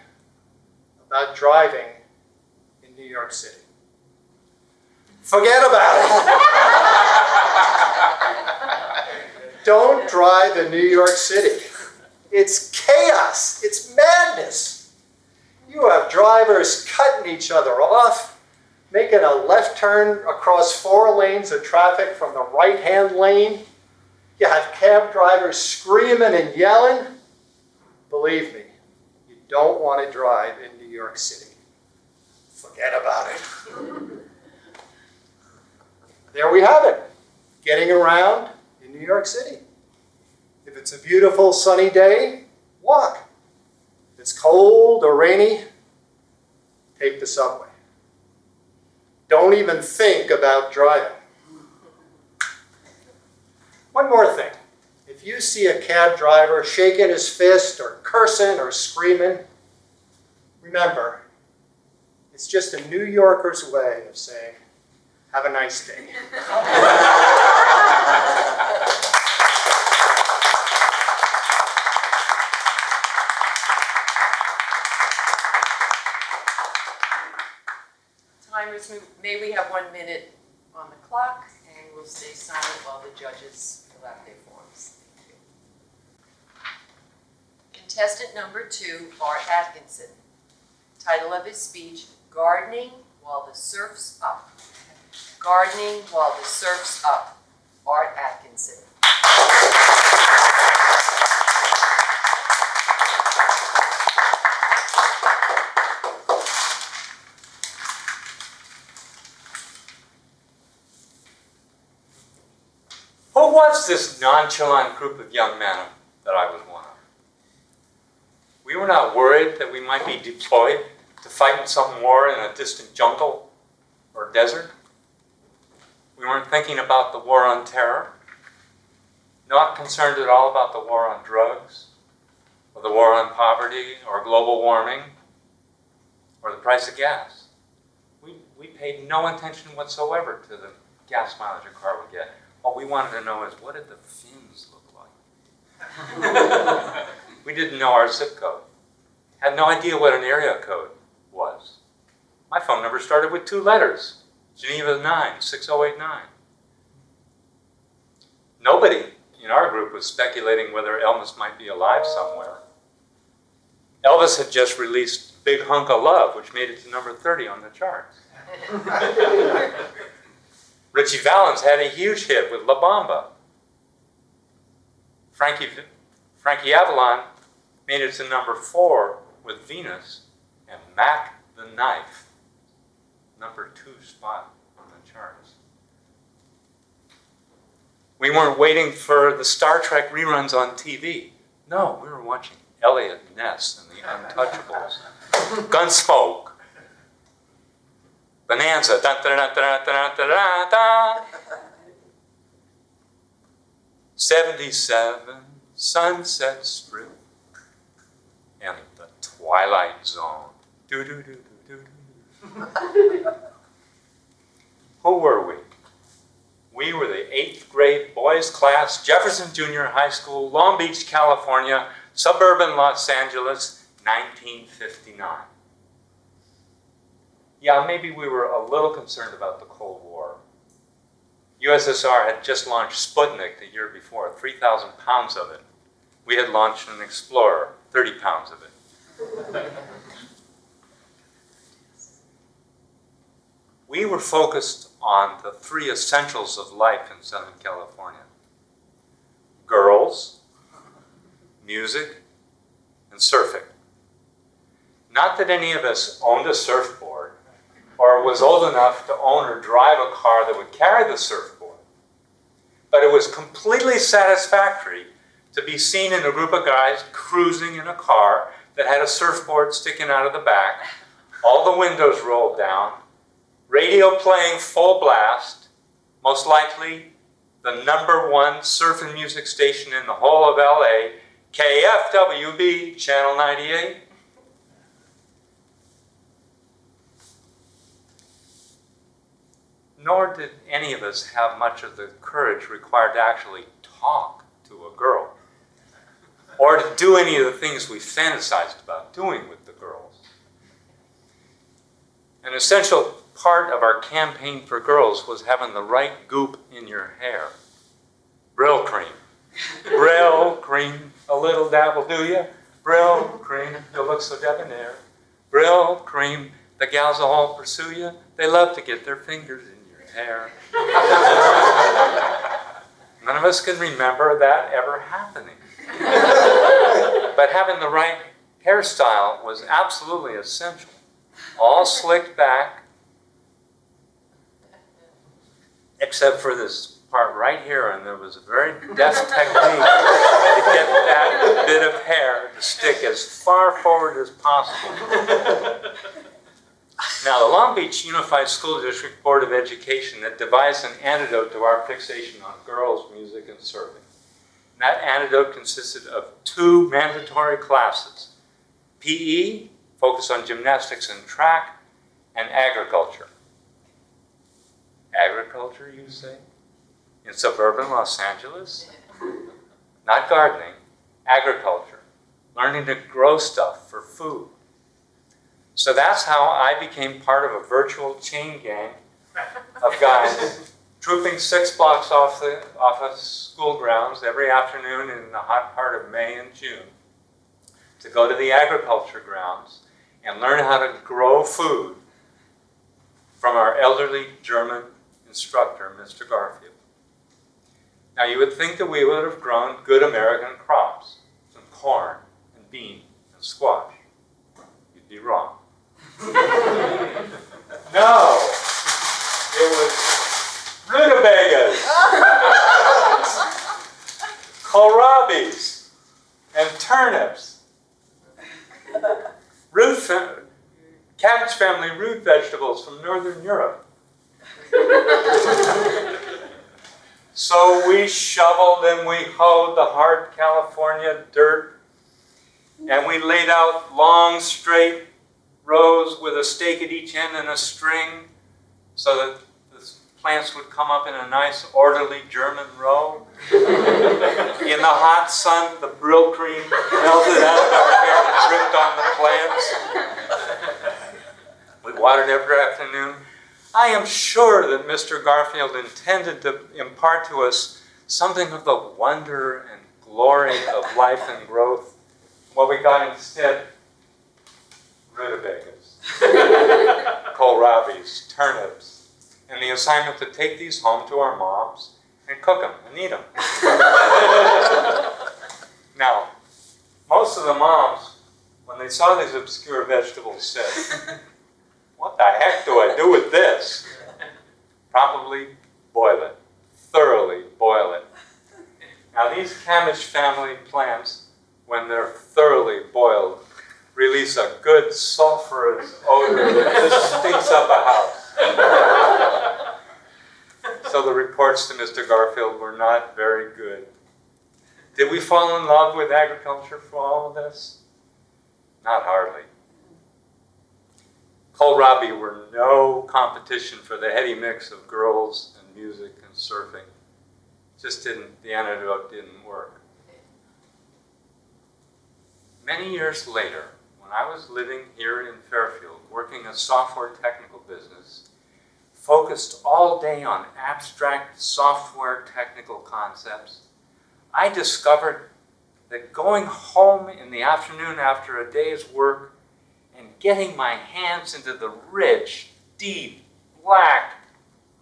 about driving in New York City. Forget about it. Don't drive in New York City. It's chaos. It's madness. You have drivers cutting each other off, making a left turn across 4 lanes of traffic from the right-hand lane. You have cab drivers screaming and yelling. Believe me, you don't want to drive in New York City. Forget about it. There we have it. Getting around in New York City. If it's a beautiful sunny day, walk. If it's cold or rainy, take the subway. Don't even think about driving. One more thing. If you see a cab driver shaking his fist or cursing or screaming, remember, it's just a New Yorker's way of saying, have a nice day. Timers, may we have 1 minute on the clock, and we'll stay silent while the judges fill out their forms. Thank you. Contestant number 2, Art Atkinson. Title of his speech, Gardening While the Surf's Up. Gardening While the Surf's Up. Art Atkinson. Who was this nonchalant group of young men that I was one of? We were not worried that we might be deployed to fight in some war in a distant jungle or desert. We weren't thinking about the war on terror, not concerned at all about the war on drugs, or the war on poverty, or global warming, or the price of gas. We paid no attention whatsoever to the gas mileage a car would get. All we wanted to know is, what did the fins look like? We didn't know our zip code. Had no idea what an area code was. My phone number started with 2 letters. Geneva 9, 6089. Nobody in our group was speculating whether Elvis might be alive somewhere. Elvis had just released Big Hunk of Love, which made it to number 30 on the charts. Richie Valens had a huge hit with La Bamba. Frankie Avalon made it to number 4 with Venus, and Mac the Knife, number 2 spot on the charts. We weren't waiting for the Star Trek reruns on TV. No, we were watching Elliot Ness and the Untouchables, Gunsmoke, Bonanza, dun, dun, dun, dun, dun, dun, dun, dun. 77, Sunset Strip, and The Twilight Zone. Do, do, do, do, do, do. Who were we? We were the 8th grade boys class, Jefferson Junior High School, Long Beach, California, suburban Los Angeles, 1959. Yeah, maybe we were a little concerned about the Cold War. USSR had just launched Sputnik the year before, 3,000 pounds of it. We had launched an Explorer, 30 pounds of it. We were focused on the 3 essentials of life in Southern California: girls, music, and surfing. Not that any of us owned a surfboard or was old enough to own or drive a car that would carry the surfboard, but it was completely satisfactory to be seen in a group of guys cruising in a car that had a surfboard sticking out of the back, all the windows rolled down, radio playing full blast, most likely the #1 surf and music station in the whole of LA, KFWB, Channel 98. Nor did any of us have much of the courage required to actually talk to a girl, or to do any of the things we fantasized about doing with the girls. An essential part of our campaign for girls was having the right goop in your hair. Brill cream. Brill cream, a little dabble, do ya? Brill cream, you look so debonair. Brill cream, the gals will all pursue you. They love to get their fingers in your hair. None of us can remember that ever happening. But having the right hairstyle was absolutely essential. All slicked back, except for this part right here, and there was a very deft technique to get that bit of hair to stick as far forward as possible. Now, the Long Beach Unified School District Board of Education had devised an antidote to our fixation on girls, music, and surfing. And that antidote consisted of 2 mandatory classes: PE, focused on gymnastics and track, and agriculture. Agriculture, you say? In suburban Los Angeles? Not gardening, agriculture. Learning to grow stuff for food. So that's how I became part of a virtual chain gang of guys trooping 6 blocks off of school grounds every afternoon in the hot part of May and June to go to the agriculture grounds and learn how to grow food from our elderly German instructor, Mr. Garfield. Now, you would think that we would have grown good American crops, some corn and bean and squash. You'd be wrong. No, it was rutabagas, kohlrabis, and turnips. Cabbage family root vegetables from Northern Europe. So we shoveled and we hoed the hard California dirt, and we laid out long, straight rows with a stake at each end and a string so that the plants would come up in a nice, orderly German row. In the hot sun, the brill cream melted out of our hair and dripped on the plants. We watered every afternoon. I am sure that Mr. Garfield intended to impart to us something of the wonder and glory of life and growth. What we got instead, rutabagas, kohlrabies, turnips, and the assignment to take these home to our moms and cook them and eat them. Now, most of the moms, when they saw these obscure vegetables, said, "What the heck do I do with this?" Probably boil it, thoroughly boil it. Now, these cabbage family plants, when they're thoroughly boiled, release a good sulfurous odor that just stinks up a house. So the reports to Mr. Garfield were not very good. Did we fall in love with agriculture for all of this? Not hardly. Kohlrabi were no competition for the heady mix of girls and music and surfing. Just didn't, the antidote didn't work. Many years later, when I was living here in Fairfield, working a software technical business, focused all day on abstract software technical concepts, I discovered that going home in the afternoon after a day's work and getting my hands into the rich, deep, black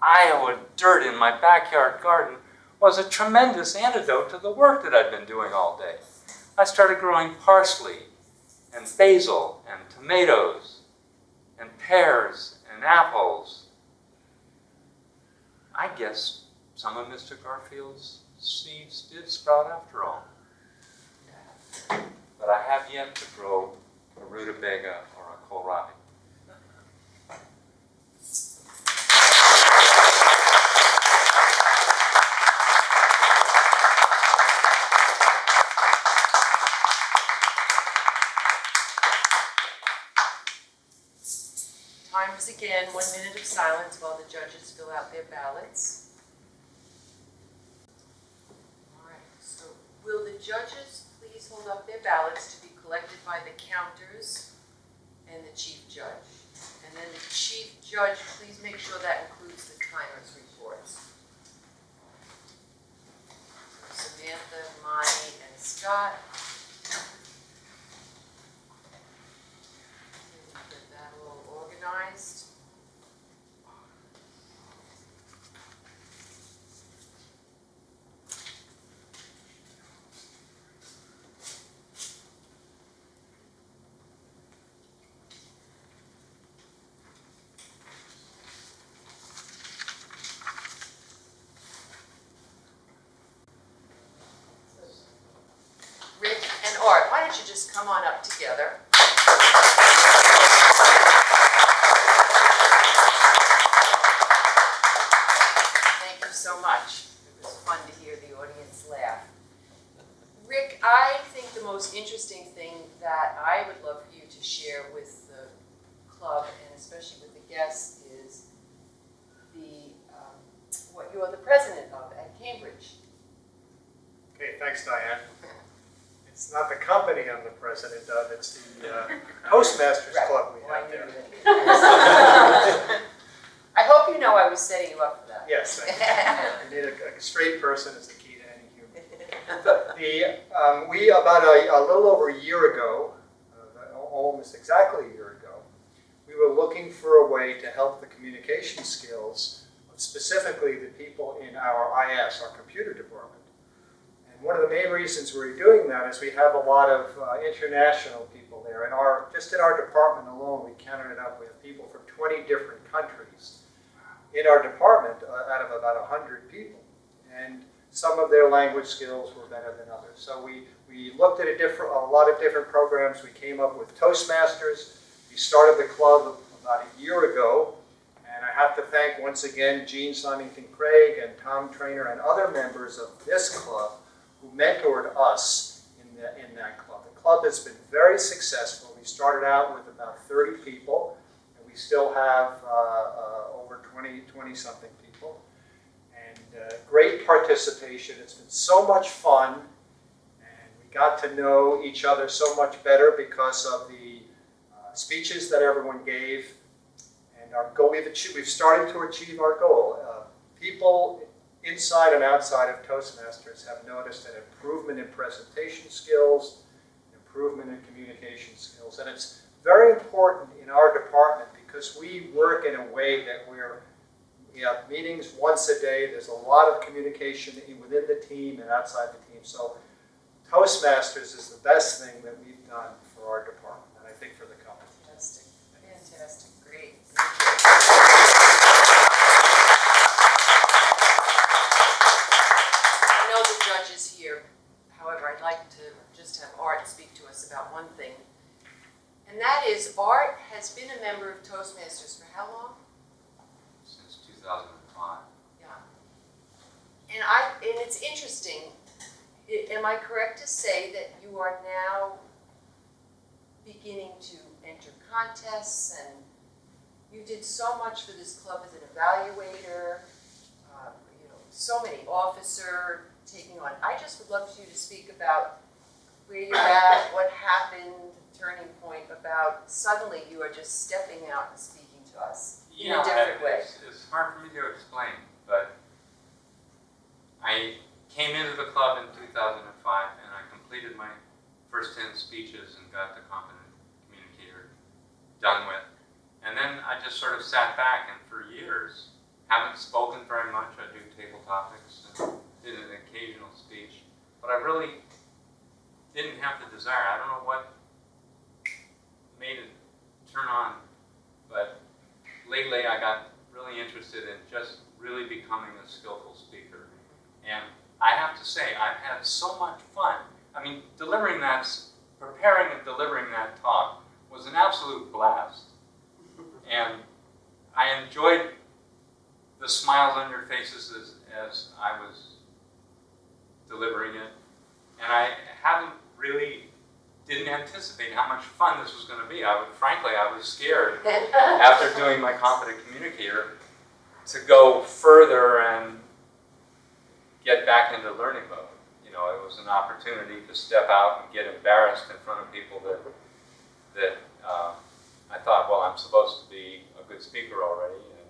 Iowa dirt in my backyard garden was a tremendous antidote to the work that I'd been doing all day. I started growing parsley and basil and tomatoes and pears and apples. I guess some of Mr. Garfield's seeds did sprout after all. But I have yet to grow a rutabaga or a kohlrabi. Times again, 1 minute of silence while the judges fill out their ballots. All right, so will the judges please hold up their ballots to be collected by the counters and the chief judge? And then the chief judge, please make sure that includes the timer's reports. Samantha, Monty, and Scott. Get that all organized. Rick and Art, why don't you just come on up together? Thank you so much. It was fun to hear the audience laugh. Rick, I think the most interesting thing that I would love for you to share with the club, and especially with the guests, is what you are the president of at Cambridge. Okay, thanks, Diane. It's not the company I'm the president of, it's the Toastmasters Club we have there. I hope you know I was setting you up for that. Yes, you need a straight person is the key to any human. We, about a little over a year ago, almost exactly a year ago, we were looking for a way to help the communication skills of specifically the people in our IS, our computer department. One of the main reasons we're doing that is we have a lot of international people there. Just in our department alone, we counted it up. We have people from 20 different countries in our department out of about 100 people. And some of their language skills were better than others. So we looked at a lot of different programs. We came up with Toastmasters. We started the club about a year ago. And I have to thank once again Gene Symington Craig and Tom Trainer and other members of this club who mentored us in that club. The club has been very successful. We started out with about 30 people, and we still have over 20-something people. And great participation. It's been so much fun, and we got to know each other so much better because of the speeches that everyone gave. And our goal, we've started to achieve our goal. People inside and outside of Toastmasters have noticed an improvement in presentation skills, an improvement in communication skills, and it's very important in our department because we work in a way that we have meetings once a day. There's a lot of communication within the team and outside the team. So Toastmasters is the best thing that we've done for our department, and I think for the company. Fantastic, fantastic, great. I know the judge is here. However, I'd like to just have Art speak to us about one thing. And that is, Art has been a member of Toastmasters for how long? Since 2005. Yeah. And it's interesting. Am I correct to say that you are now beginning to enter contests, and you did so much for this club as an evaluator, so many officer taking on. I just would love for you to speak about where you're at, what happened, turning point, about suddenly you are just stepping out and speaking to us in a different way. It's hard for me to explain, but I came into the club in 2005 and I completed my first 10 speeches and got the competent communicator done with. And then I just sort of sat back and for years haven't spoken very much. I do table topics and did an occasional speech, but I really didn't have the desire. I don't know what made it turn on, but lately I got really interested in just really becoming a skillful speaker. And I have to say, I've had so much fun. I mean, preparing and delivering that talk was an absolute blast. And I enjoyed the smiles on your faces as I was delivering it. And I didn't anticipate how much fun this was going to be. Frankly, I was scared after doing my competent communicator to go further and get back into learning mode. It was an opportunity to step out and get embarrassed in front of people that I thought, well, I'm supposed to be a good speaker already, and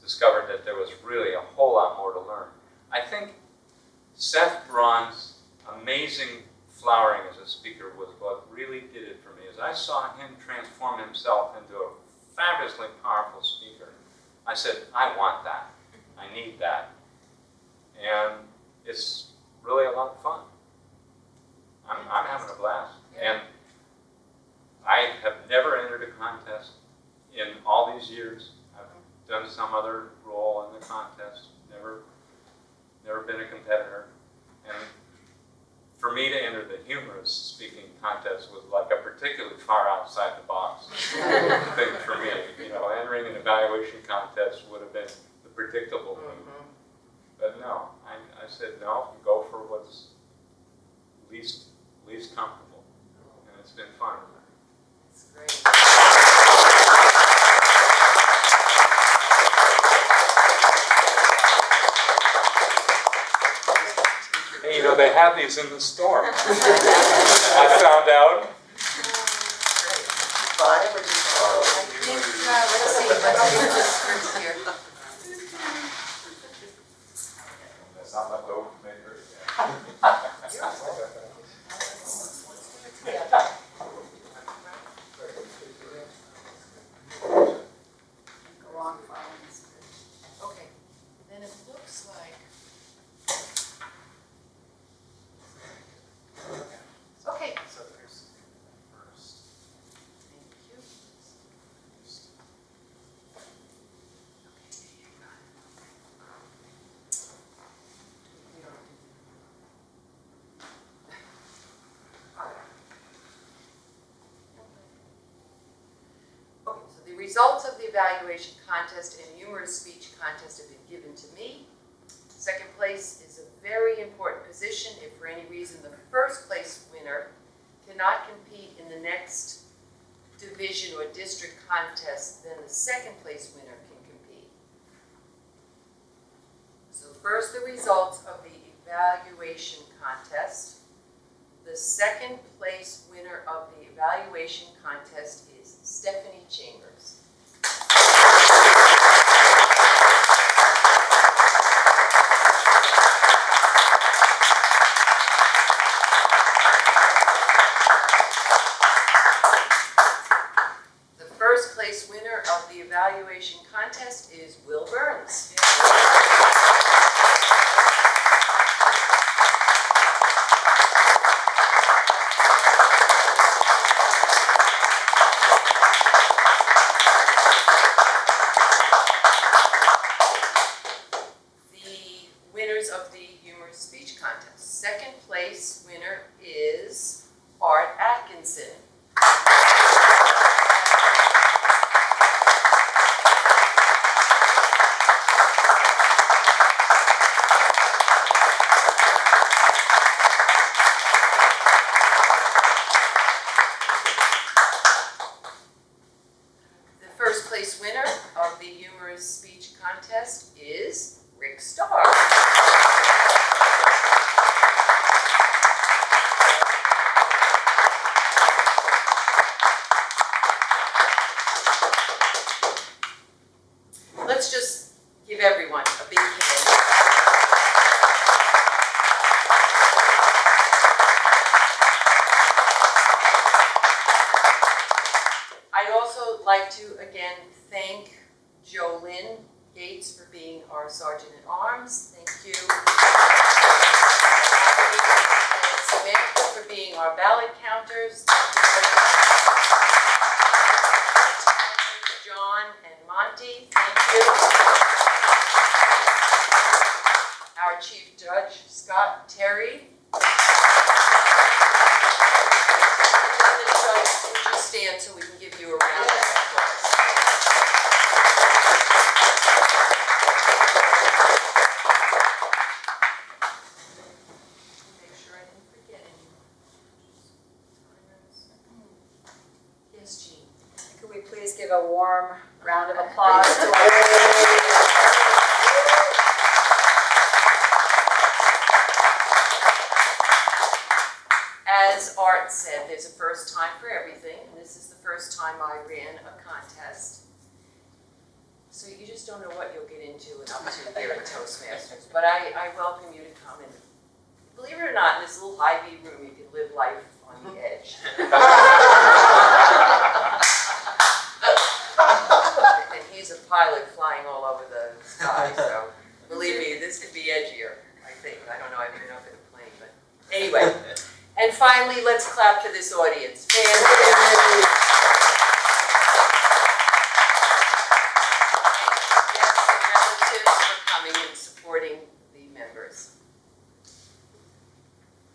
discovered that there was really a whole lot more to learn. I think Seth Braun's amazing flowering as a speaker was what really did it for me. As I saw him transform himself into a fabulously powerful speaker, I said, I want that. I need that. And it's really a lot of fun. I'm having a blast. And I have never entered a contest in all these years. I've done some other role in the contest, never been a competitor. And for me to enter the humorous speaking contest was like a particularly far outside the box thing for me. Entering an evaluation contest would have been the predictable thing. But no, I said no, go for what's least comfortable. And it's been fun. That's great. Hey, they have these in the store. I found out. Five or just four? I think, let's see this first here. That's not left over from maker. Go on following this. Okay, then it looks like. Okay. So there's first. Thank you. Okay, so the results of the evaluation contest and humorous speech contest have been given to me. Second place is a very important position. If for any reason the first place winner cannot compete in the next division or district contest, then the second place winner can compete. So first, the results of the evaluation contest. The second place winner of the evaluation contest is Stephanie Chambers. of the evaluation contest is Will Burns. Winners of the humorous speech contest. Second place winner is Art Atkinson. The first place winner of the humorous speech contest is Rick Starr. Let's just give everyone a big hand. I'd also like to again thank Jolynn Gates for being our Sergeant at Arms. Thank you. And Samantha for being our ballot counters. John and Monty, thank you. Our Chief Judge, Scott Terry. And the judge, would you stand so we can give you a round of applause? Make sure I didn't forget anyone. Yes, Jean. Could we please give a warm round of applause to our As Art said, there's a first time for everything, and this is the first time I ran a contest. So you just don't know what you'll get into and up to here at Toastmasters. But I welcome you to come and, believe it or not, in this little Hy-Vee room, you can live life on the edge. And he's a pilot flying all over the sky, so believe me, this could be edgier, I think. I don't know, I haven't been up in a plane, but anyway. And finally, let's clap for this audience. Fantastic. Relatives for coming and supporting the members.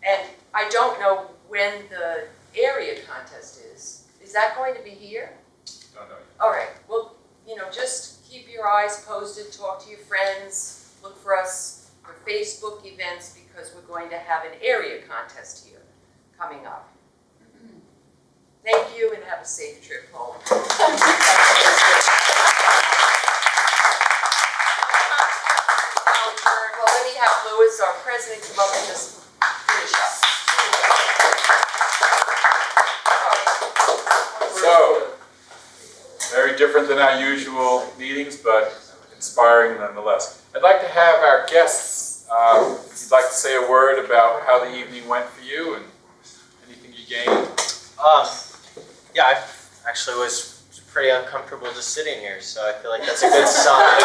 And I don't know when the area contest is. Is that going to be here? Don't know. All right. Well, you know, just keep your eyes posted, talk to your friends, look for us for Facebook events because we're going to have an area contest here coming up. Thank you and have a safe trip home. Well, let me have Louis, our president, come up and just finish up. So, very different than our usual meetings, but inspiring nonetheless. I'd like to have our guests, if you'd like to say a word about how the evening went for you and anything you gained. Yeah, I actually was pretty uncomfortable just sitting here, so I feel like that's a good sign.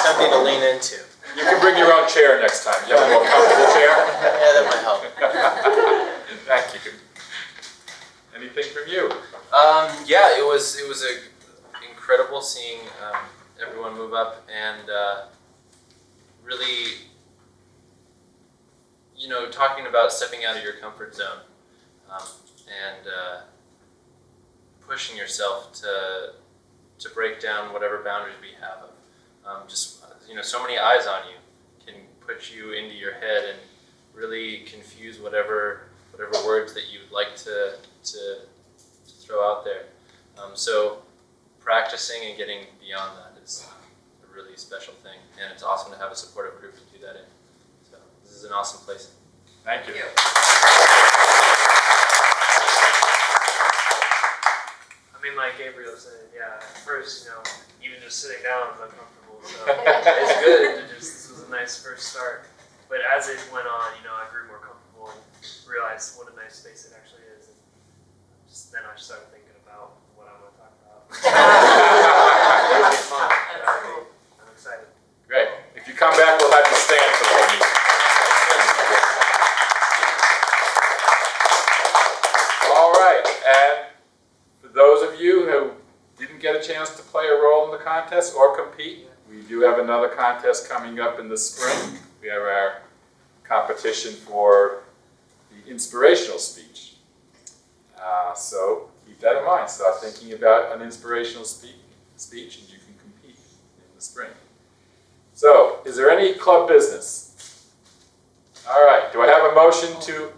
Something to lean into. You can bring your own chair next time. You have a more comfortable chair? Yeah, that might help. Thank you. Anything from you? Yeah, it was incredible seeing everyone move up and really, you know, talking about stepping out of your comfort zone and pushing yourself to break down whatever boundaries we have. Just you know, so many eyes on you can put you into your head and really confuse whatever words that you'd like to throw out there. So practicing and getting beyond that is a really special thing, and it's awesome to have a supportive group to do that in. So this is an awesome place. Thank you. I mean, like Gabriel said, yeah, at first, you know, even just sitting down was uncomfortable, so it's good to just, this was a nice first start. But as it went on, you know, I grew more comfortable and realized what a nice space it actually is. And just then I started thinking about what I want to talk about. to play a role in the contest or compete. We do have another contest coming up in the spring. We have our competition for the inspirational speech. So keep that in mind. Start thinking about an inspirational speech and you can compete in the spring. So, is there any club business? All right, do I have a motion to,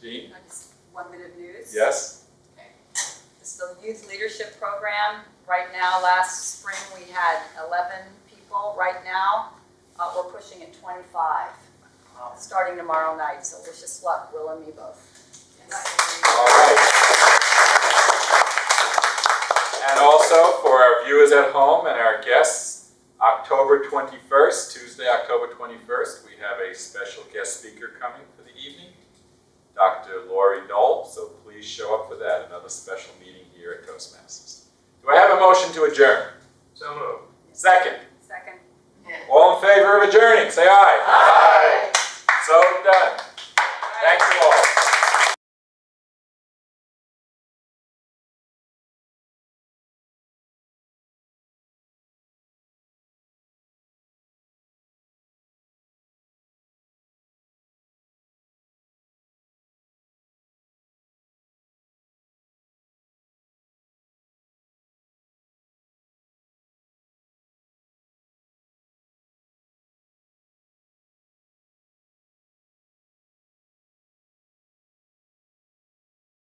Jean? Just 1 minute news. Yes? Okay. This is the youth leadership program. Right now, last spring we had 11 people. Right now, we're pushing at 25. Starting tomorrow night, so wish us luck, Will and me both. Yes. All right. And also, for our viewers at home and our guests, October 21st, Tuesday, October 21st, we have a special guest speaker coming for the evening, Dr. Lori Knoll, so please show up for that, another special meeting here at Toastmasters. Do I have a motion to adjourn? So moved. Second. Second. All in favor of adjourning, say aye. Aye. So done.